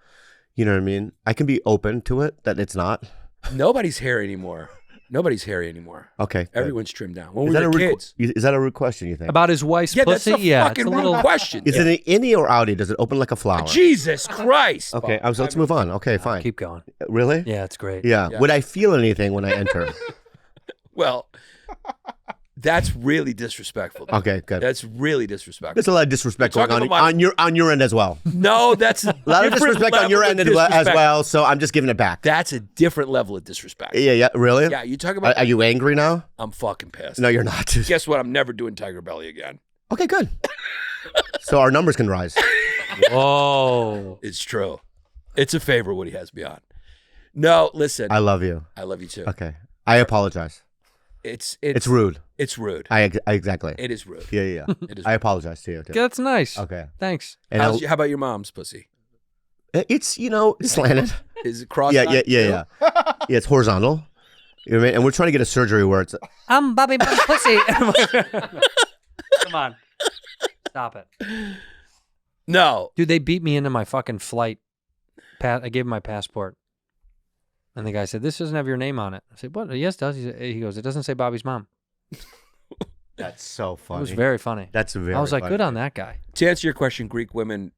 You know what I mean? I can be open to it that it's not. Nobody's hairy anymore. Nobody's hairy anymore. Okay. good. Everyone's trimmed down. When Is we that were a rude kids. is that a rude question? You think? About his wife's Yeah, pussy? that's a Yeah, fucking it's a rude little. question. Is it an innie or outie? Does it open like a flower? Jesus Christ. Okay. Bob. So let's move on. Okay. Fine. Keep going. Really? Yeah, it's great. Yeah. Yeah. Would I feel anything when I enter? Well, that's really disrespectful. Okay. Good. That's really disrespectful. There's a lot of disrespect You're going on talking about on your end as well. No, that's a A lot of different disrespect on your level end of as disrespect. well. So I'm just giving it back. That's a different level of disrespect. Yeah. Yeah. Really? Yeah, you talk about. Are you angry now? I'm fucking pissed. No, you're not. Guess what? I'm never doing Tiger Belly again. Okay. Good. So our numbers can rise. Whoa. It's true. It's a favor what he has me on. No, listen. I love you. I love you too. Okay. I apologize. It's rude. It's rude. I exactly. It is rude. Yeah. Yeah. It is. I apologize to you. Too. That's nice. Okay. Thanks. And How about your mom's pussy? it's slanted. Is it cross? Yeah. Yeah. Yeah. It's horizontal. You know what I mean? And we're trying to get a surgery where it's. I'm Bobby Bum Pussy. Come on. Stop it. No. Dude, they beat me into my fucking flight. I gave him my passport. And the guy said, "This doesn't have your name on it." I said, "What? Yes, it does." He goes, "It doesn't say Bobby's mom." That's so funny. It was very funny. That's very I was like, funny. good on that guy. To answer your question, Greek women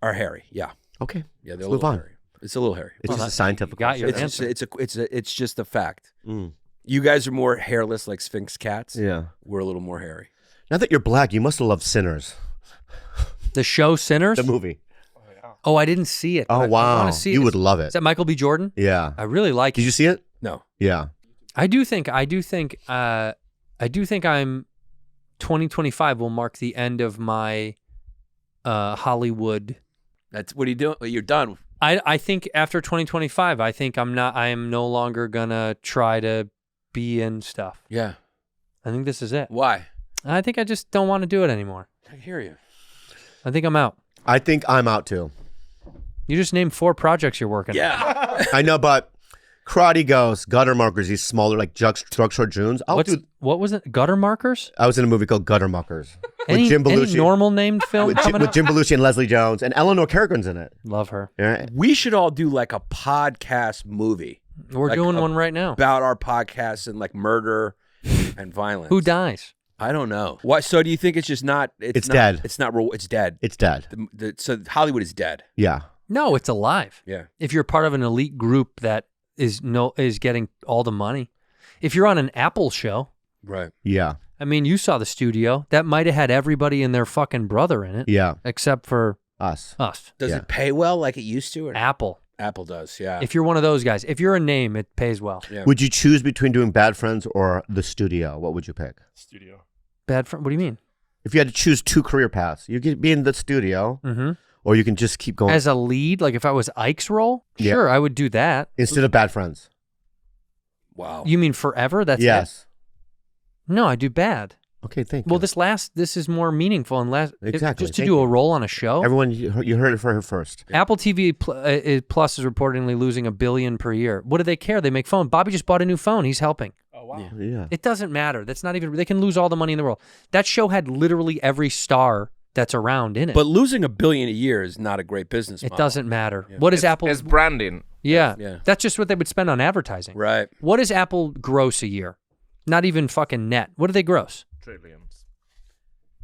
are hairy. Yeah. Okay. Yeah, they're Let's a move little on. hairy. It's a little hairy. It's Well, just a that- scientific you got your question. answer. It's just a fact. Mm. You guys are more hairless like Sphinx cats. Yeah. We're a little more hairy. Now that you're black, you must have loved Sinners, The show Sinners? the movie. Oh, I didn't see it. but Oh, I wow. want to see it. You would love it. Is that Michael B. Jordan? Yeah. I really like Did it. you see it? No. Yeah. I do think I'm 2025 will mark the end of my Hollywood. That's what are you doing? You're done. I think after 2025, I think I am no longer gonna try to be in stuff. Yeah. I think this is it. Why? I think I just don't want to do it anymore. I hear you. I think I'm out. I think I'm out too. You just named 4 projects you're working on. Yeah. I know, but Karate Ghost, Gutter Markers, these smaller like drugstore Junes. What was it? Gutter Markers? I was in a movie called Gutter Muckers with Any Jim Belushi. normal named film coming with up? Jim Belushi and Leslie Jones and Eleanor Kerrigan's in it. Love her. Yeah. We should all do like a podcast movie We're Like doing a- one right now. about our podcasts and like murder and violence. Who dies? I don't know. Why? So do you think it's just not? It's not, dead. It's not real. It's dead. It's dead. So Hollywood is dead. Yeah. No, it's alive. Yeah. If you're part of an elite group that is getting all the money. If you're on an Apple show, Right. Yeah. I mean, you saw the studio. That might have had everybody and their fucking brother in it. Yeah. Except for Us. us. Does Yeah. it pay well like it used to? Or? Apple. Apple does. Yeah. If you're one of those guys, if you're a name, it pays well. Yeah. Would you choose between doing Bad Friends or the studio? What would you pick? Studio. Bad friend. What do you mean? If you had to choose 2 career paths, you could be in the studio Mm-hmm. or you can just keep going As a lead, like if I was Ike's role, Yeah. sure, I would do that. instead of Bad Friends. Wow. You mean forever? That's it? Yes. No, I do bad. Okay, thank Well, you. this is more meaningful and less. Exactly, Just to thank do a you. role on a show. Everyone, you heard it for her first. Apple TV Plus is reportedly losing $1 billion per year. What do they care? They make phone. Bobby just bought a new phone. He's helping. Oh wow. Yeah. It doesn't matter. That's not even. They can lose all the money in the world. That show had literally every star that's around in it. But losing $1 billion a year is not a great business it model. doesn't matter. What is Apple? It's branding. Yeah, Yeah. that's just what they would spend on advertising. Right. What does Apple gross a year? Not even fucking net. What do they gross? Trillions.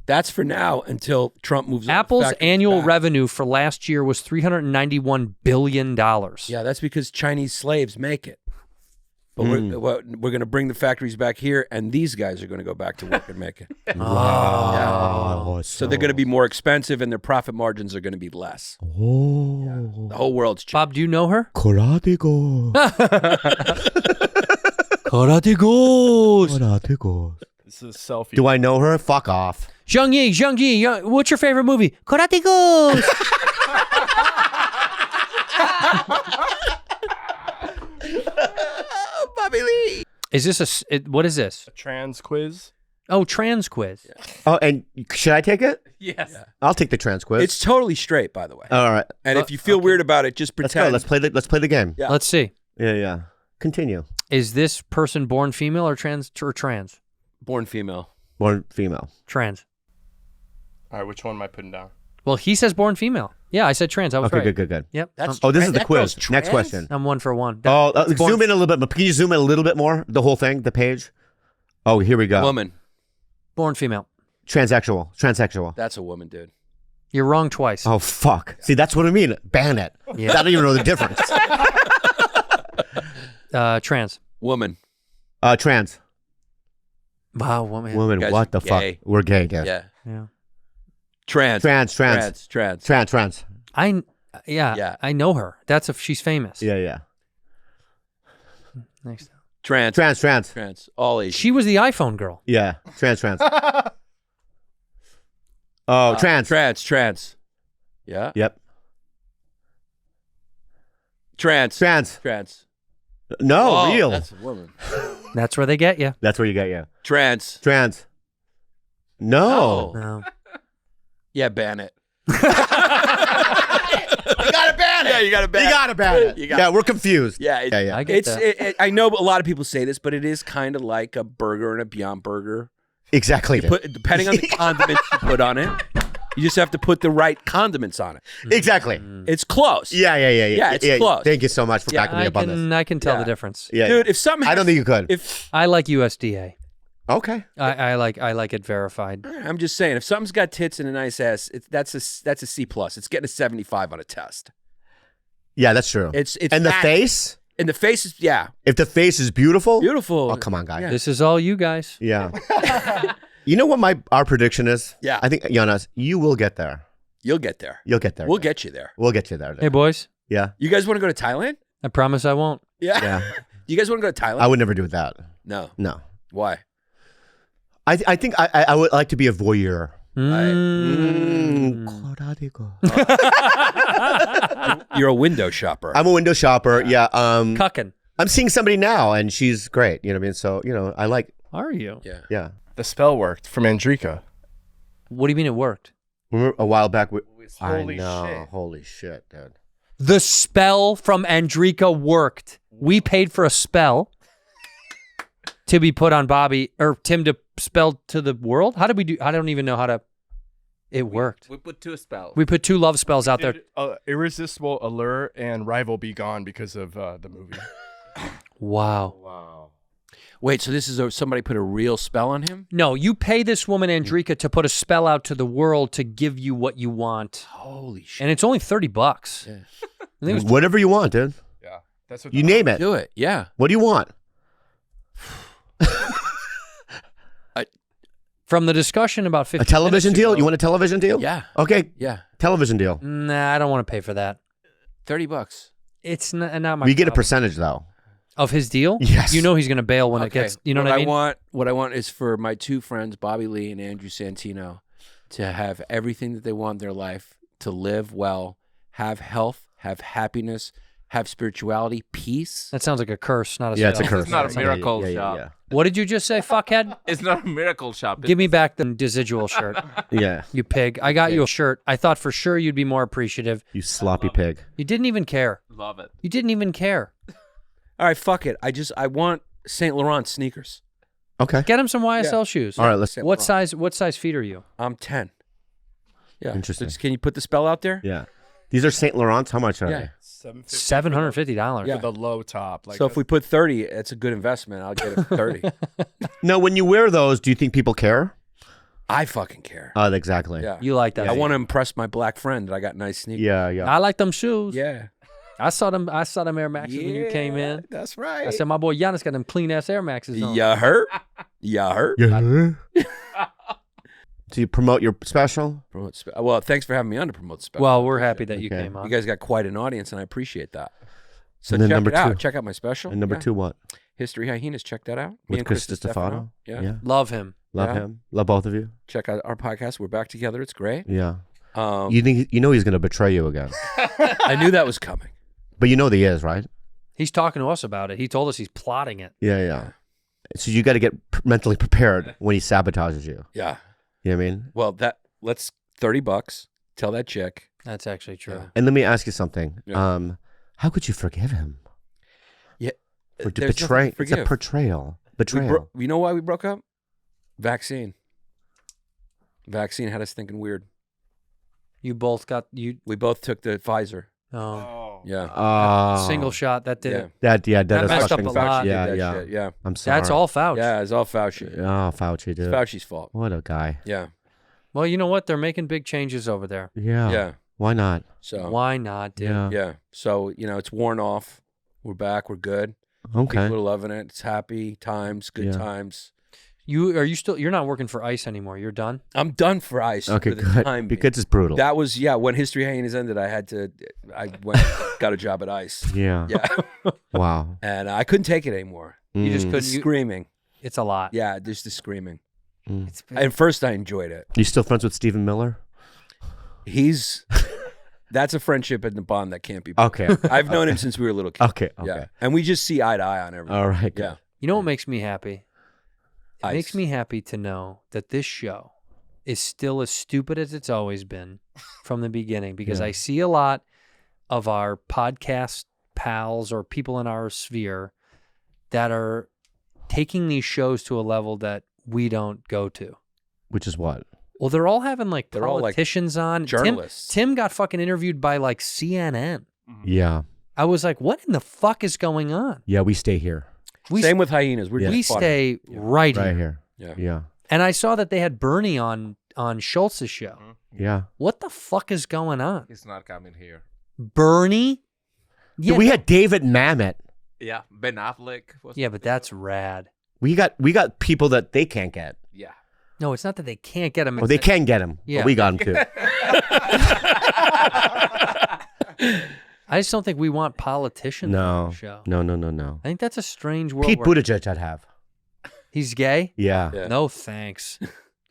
That's for now until Trump moves on. Apple's Factories annual back. revenue for last year was $391 billion. Yeah, that's because Chinese slaves make it. But we're going to bring the factories back here, and these guys are going to go back to work and make it. Oh, So they're going to be more expensive, and their profit margins are going to be less. Oh. The whole world's changed. Bob, do you know her? Karate Go. Karate Ghost. Karate Go. This is a selfie. Do I know her? Fuck off. Zhang Yi, what's your favorite movie? Karate Ghost. Bobby Lee. Is this what is this? A trans quiz? Oh, trans quiz. Oh, and should I take it? Yes. I'll take the trans quiz. It's totally straight, by the way. all right. And if you feel weird about it, just Let's pretend. go. Let's play the game. Yeah. Let's see. Yeah. Continue. Is this person born female or trans? Born female. Born female. Trans. All right, which one am I putting down? Well, he says born female. Yeah, I said trans. I was Okay, right. good. Yep. That's Oh, this is the that quiz. girl's Next trans? question. I'm 1 for 1. Oh, That's born- zoom in a little bit. But can you zoom in a little bit more? The whole thing, the page. Oh, here we go. Woman. Born female. Transsexual. That's a woman, dude. You're wrong twice. Oh fuck! See, that's what I mean. Ban it. Yeah. I don't even know the difference. Trans. Woman. Trans. Wow, woman. Woman. You guys What are the fuck? gay. We're gay, dude. Yeah. Yeah. Trans. Trans. Trans. Yeah. I know her. She's famous. Yeah. Next. Trans. Trans. All Asian. She was the iPhone girl. Yeah. Trans. Oh, trans. Trans. Yeah. Yep. Trans. No, Oh, real. That's a woman. That's where they get you. That's where you get you. Trans. No. No. Yeah, ban it. You gotta ban it. Yeah, you gotta ban it. You gotta ban it. You gotta- Yeah, we're confused. Yeah. Yeah. I get that. I know a lot of people say this, but it is kind of like a burger and a Beyond Burger. Exactly. Depending on the condiments you put on it. You just have to put the right condiments on it. Exactly. It's close. Yeah. Yeah, it's close. Thank you so much for backing me up on this. I can tell Yeah. the difference. Yeah, Dude, if something I don't think you could. If I like USDA. Okay. I like it verified. I'm just saying, if something's got tits and a nice ass, that's a C+. It's getting a 75 on a test. Yeah, that's true. It's and the that- face. And the face is If the face is beautiful. beautiful. Oh, come on, guys. This is all you guys. Yeah. You know what our prediction is? Yeah. I think Yannis, you will get there. You'll get there. You'll get there. We'll dude. get you there. We'll get you there. dude. Hey, boys. Yeah. You guys want to go to Thailand? I promise I won't. Yeah. Yeah. You guys want to go to Thailand? I would never do that. No. No. Why? I think I would like to be a voyeur. Mm. You're a window shopper. I'm a window shopper. Yeah. Cucking. I'm seeing somebody now, and she's great. You know what I mean? So I like. Are you? yeah. Yeah. The spell worked from Andrika. What do you mean it worked? Remember a while back? Holy I know. shit. Holy shit, dude. The spell from Andrika worked. We paid for a spell to be put on Bobby or Tim to spell to the world. How did we do? I don't even know how to. It worked. We put 2 spells. We put 2 love spells out there. Irresistible Allure and Rival Be Gone because of the movie. Wow. Wow. Wait, so this is somebody put a real spell on him? No, you pay this woman Andrika to put a spell out to the world to give you what you want, Holy shit. and it's only $30. Yeah. I think it was Whatever you want, dude. Yeah, that's what You name it. Do it. Yeah. What do you want? from the discussion about 15 A television minutes deal? ago- You want a television deal? Yeah. Okay. Yeah. Television deal. Nah, I don't want to pay for that. $30. It's not my. We get a problem. percentage though. of his deal. Yes. You know he's going to bail when it Okay. gets. You know what I mean? What I want is for my 2 friends, Bobby Lee and Andrew Santino, to have everything that they want in their life, to live well, have health, have happiness, have spirituality, peace. That sounds like a curse, not a Yeah, it's a spell. curse. It's not a Yeah, miracle yeah, shop. yeah, What did you just say, fuckhead? It's not a miracle shop. Give me back the residual shirt, Yeah. you pig. I got you a shirt. I thought for sure you'd be more appreciative. You sloppy pig. You didn't even care. Love it. You didn't even care. All right, fuck it. I want Saint Laurent sneakers. Okay. Get him some YSL shoes. All right, let's. Saint What Laurent. size feet are you? I'm 10. Yeah. Interesting. So just, can you put the spell out there? Yeah. These are Saint Laurents. How much are Yeah. they? $750. Yeah. For the low top. Like So if we put 30, it's a good investment. I'll get it for 30. No, when you wear those, do you think people care? I fucking care. Exactly. Yeah. You like that? I want to impress my black friend that I got nice sneakers. Yeah, yeah. I like them shoes. Yeah. I saw them Air Maxes when you came in. That's right. I said, my boy Yannis got them clean ass Air Maxes on. You hurt? You hurt? Yeah. Do you promote your special? Well, thanks for having me on to promote the special. Well, we're happy that you Okay. came on. You guys got quite an audience, and I appreciate that. So And then check number it out. 2. Check out my special. And number Yeah. 2, what? History Hyenas. Check that out. Me With and Chris Krista Stefano? Yeah. Love him. Love Yeah. him. Love both of you. Check out our podcast. We're back together. It's great. Yeah. You You know he's going to betray you again. I knew that was coming. But you know that he is, right? He's talking to us about it. He told us he's plotting it. Yeah, yeah. So you got to get mentally prepared when he sabotages you. Yeah. You know what I mean? Well, let's $30. Tell that chick. That's actually true. Yeah. And let me ask you something. Yeah. How could you forgive him? Yeah. For There's betray. nothing to It's a forgive. betrayal. We Betrayal. you know why we broke up? Vaccine. Vaccine had us thinking weird. You both got you. We both took the Pfizer. Oh, Yeah. single shot. That did Yeah. it. That That is messed up fucking a lot. Yeah, Did that yeah. shit, yeah. I'm sorry. That's all Fauci. Yeah, it's all Fauci. Oh, Fauci, It's dude. Fauci's fault. What a guy. Yeah. Well, you know what? They're making big changes over there. Yeah. Yeah. Why not? So Why not, dude? Yeah. yeah. So, it's worn off. We're back. We're good. Okay. People are loving it. It's happy times, good Yeah. times. You're not working for ICE anymore. You're done. I'm done for ice. Okay, for the good. time being. Because it's brutal. That was, when History Hyenas ended, I went, got a job at ICE. yeah. Yeah. Wow. And I couldn't take it anymore. You just Mm. The couldn't. screaming. It's a lot. Yeah, just the screaming. Mm. It's been- At first, I enjoyed it. You still friends with Stephen Miller? That's a friendship and a bond that can't be broken. Okay. I've known him since we were little kids. Okay. Okay. Yeah. And we just see eye to eye on everything. All right. Yeah. You know what makes me happy? It Ice. makes me happy to know that this show is still as stupid as it's always been from the beginning because Yeah. I see a lot of our podcast pals or people in our sphere that are taking these shows to a level that we don't go to. Which is what? Well, they're all having like They're all, like, politicians on. journalists. Tim got fucking interviewed by like CNN. Yeah. I was like, what in the fuck is going on? Yeah, we stay here. Same with hyenas. We're We just funny. stay right Right here. here. Yeah. Yeah. And I saw that they had Bernie on Schultz's show. Yeah. What the fuck is going on? He's not coming here. Bernie? Dude, we had David Mamet. Yeah, Ben Affleck. was Yeah, but that's rad. We got people that they can't get. Yeah. No, it's not that they can't get him. Well, they can get him. Yeah. But we got him too. I just don't think we want politicians on No. the show. No. I think that's a strange world. Pete where- Buttigieg I'd have. He's gay? Yeah. Yeah. No, thanks.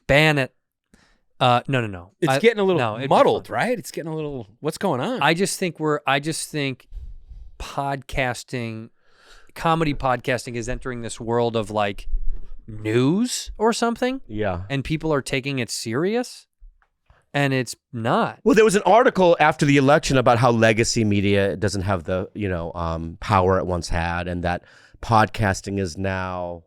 Ban it. No. It's getting a little no, it'd be muddled, fun. right? It's getting a little. What's going on? I just think podcasting, comedy podcasting is entering this world of like news or something, Yeah. and people are taking it serious, and it's not. Well, there was an article after the election about how legacy media doesn't have the, power it once had, and that podcasting is now,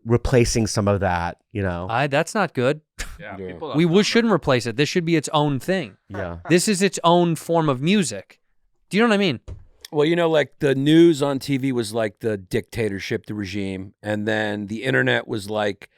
replacing some of that, That's not good. Yeah. Yeah. People Shouldn't replace it. This should be its own thing. Yeah. This is its own form of music. Do you know what I mean? Well, like the news on TV was like the dictatorship, the regime, and then the internet was like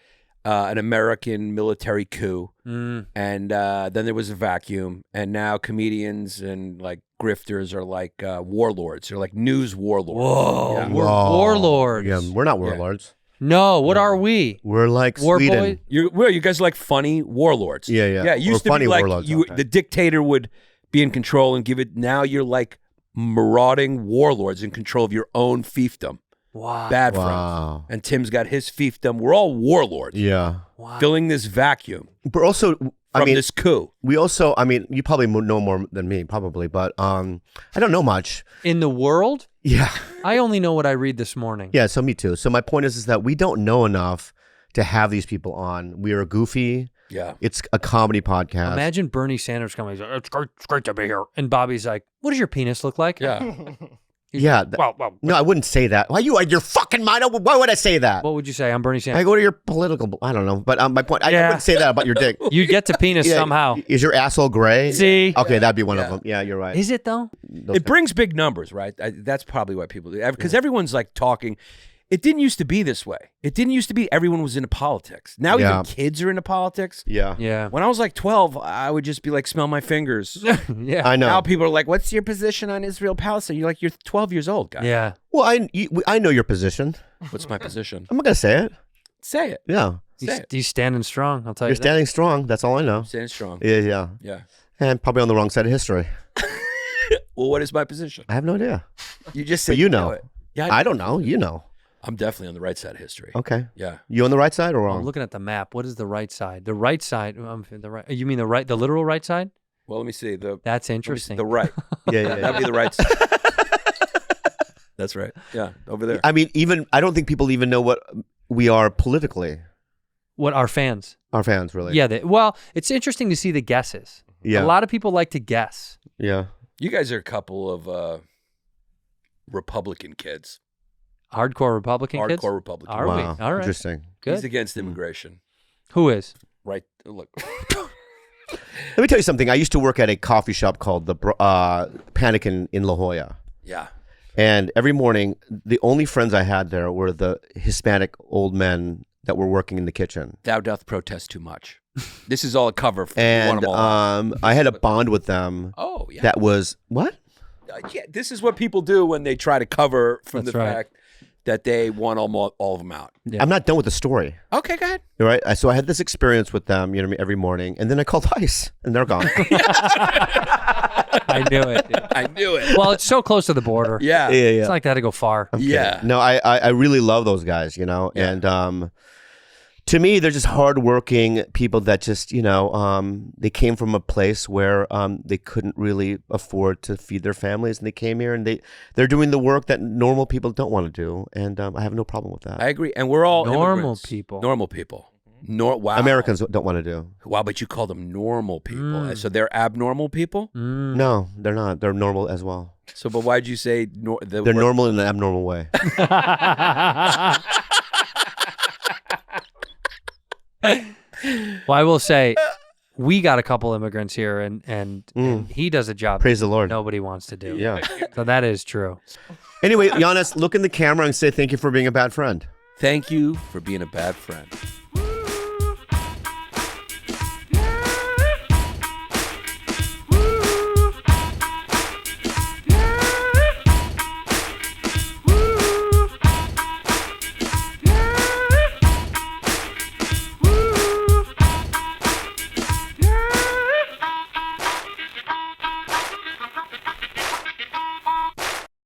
an American military coup, and then there was a vacuum, and now comedians and like grifters are like warlords. They're like news warlords. Whoa, Yeah. we're Whoa. warlords. Yeah, we're not warlords. No, what are we? We're like War Sweden. boy? You guys are like funny warlords. Yeah, yeah. Yeah, it used We're to funny be like warlords you, out there. the dictator would be in control and give it. Now you're like marauding warlords in control of your own fiefdom. Wow. Bad Wow. friends. And Tim's got his fiefdom. We're all warlords. Yeah. Wow. Filling this vacuum But also, from this coup. we also, you probably know more than me, probably, but I don't know much. In the world, Yeah. I only know what I read this morning. Yeah, so me too. So my point is that we don't know enough to have these people on. We are goofy. Yeah. It's a comedy podcast. Imagine Bernie Sanders coming. He's like, it's great to be here. And Bobby's like, what does your penis look like? Yeah. Yeah. Well, No, I wouldn't say that. Why you? Your fucking mind? Why would I say that? what would you say? I'm Bernie I Sanders. go to your political. I don't know, but my point. I Yeah. wouldn't say that about your dick. You get to penis Yeah, somehow. Is your asshole gray? See? Okay, that'd be one Yeah. of them. Yeah, you're right. Is it though? It brings big numbers, right? That's probably why people do. Because everyone's like talking. It didn't used to be this way. It didn't used to be everyone was into politics. Now Yeah. even kids are into politics. Yeah. Yeah. When I was like 12, I would just be like, smell my fingers. Yeah. I know. Now people are like, what's your position on Israel-Palestine? You're like, you're 12 years old, guy. Yeah. Well, I know your position. What's my position? I'm not gonna say it. Say it. Yeah. Say it. He's standing strong. I'll tell You're you. standing strong. That's all I know. Stand strong. Yeah. Yeah. And probably on the wrong side of history. Well, what is my position? I have no idea. You just said But you know. it. Yeah, I don't know. You know. I'm definitely on the right side of history. Okay. Yeah. You on the right side or I'm wrong? looking at the map. What is the right side? The right side. The right. You mean the literal right side? Well, let me see. That's interesting. The right. Yeah. That'd be the right side. That's right. Yeah, over there. I mean, I don't think people even know what we are politically. What our fans? Our fans, really. Yeah. Well, it's interesting to see the guesses. Yeah. A lot of people like to guess. Yeah. You guys are a couple of Republican kids. Hardcore Republican kids. Hardcore Republican. Are Wow. we? All right. Interesting. Good. He's against immigration. Who is? Right. Look. Let me tell you something. I used to work at a coffee shop called the Panic in La Jolla. Yeah. And every morning, the only friends I had there were the Hispanic old men that were working in the kitchen. Thou doth protest too much. This is all a cover for And one of all. I had a bond with them Oh, yeah. that was, what? Yeah. This is what people do when they try to cover from That's the right. fact that they want all of them out. Yeah. I'm not done with the story. Okay, go ahead. All right. So I had this experience with them, every morning. And then I called ICE and they're gone. I knew it. dude. I knew it. Well, it's so close to the border. Yeah. Yeah. It's like they had to go far. Yeah. No, I really love those guys, Yeah. and to me, they're just hardworking people that just, they came from a place where they couldn't really afford to feed their families, and they came here and they're doing the work that normal people don't want to do, and I have no problem with that. I agree. And we're all Normal immigrants. people. Normal people. Wow. Americans don't want to do. Wow, but you call them normal people. So they're abnormal people? No, they're not. They're normal as well. So, but why'd you say They're normal in an abnormal way. Well, I will say, we got a couple immigrants here, and he does a job Praise the Lord. nobody wants to do. Yeah. So that is true. Anyway, Yannis, look in the camera and say thank you for being a bad friend. Thank you for being a bad friend.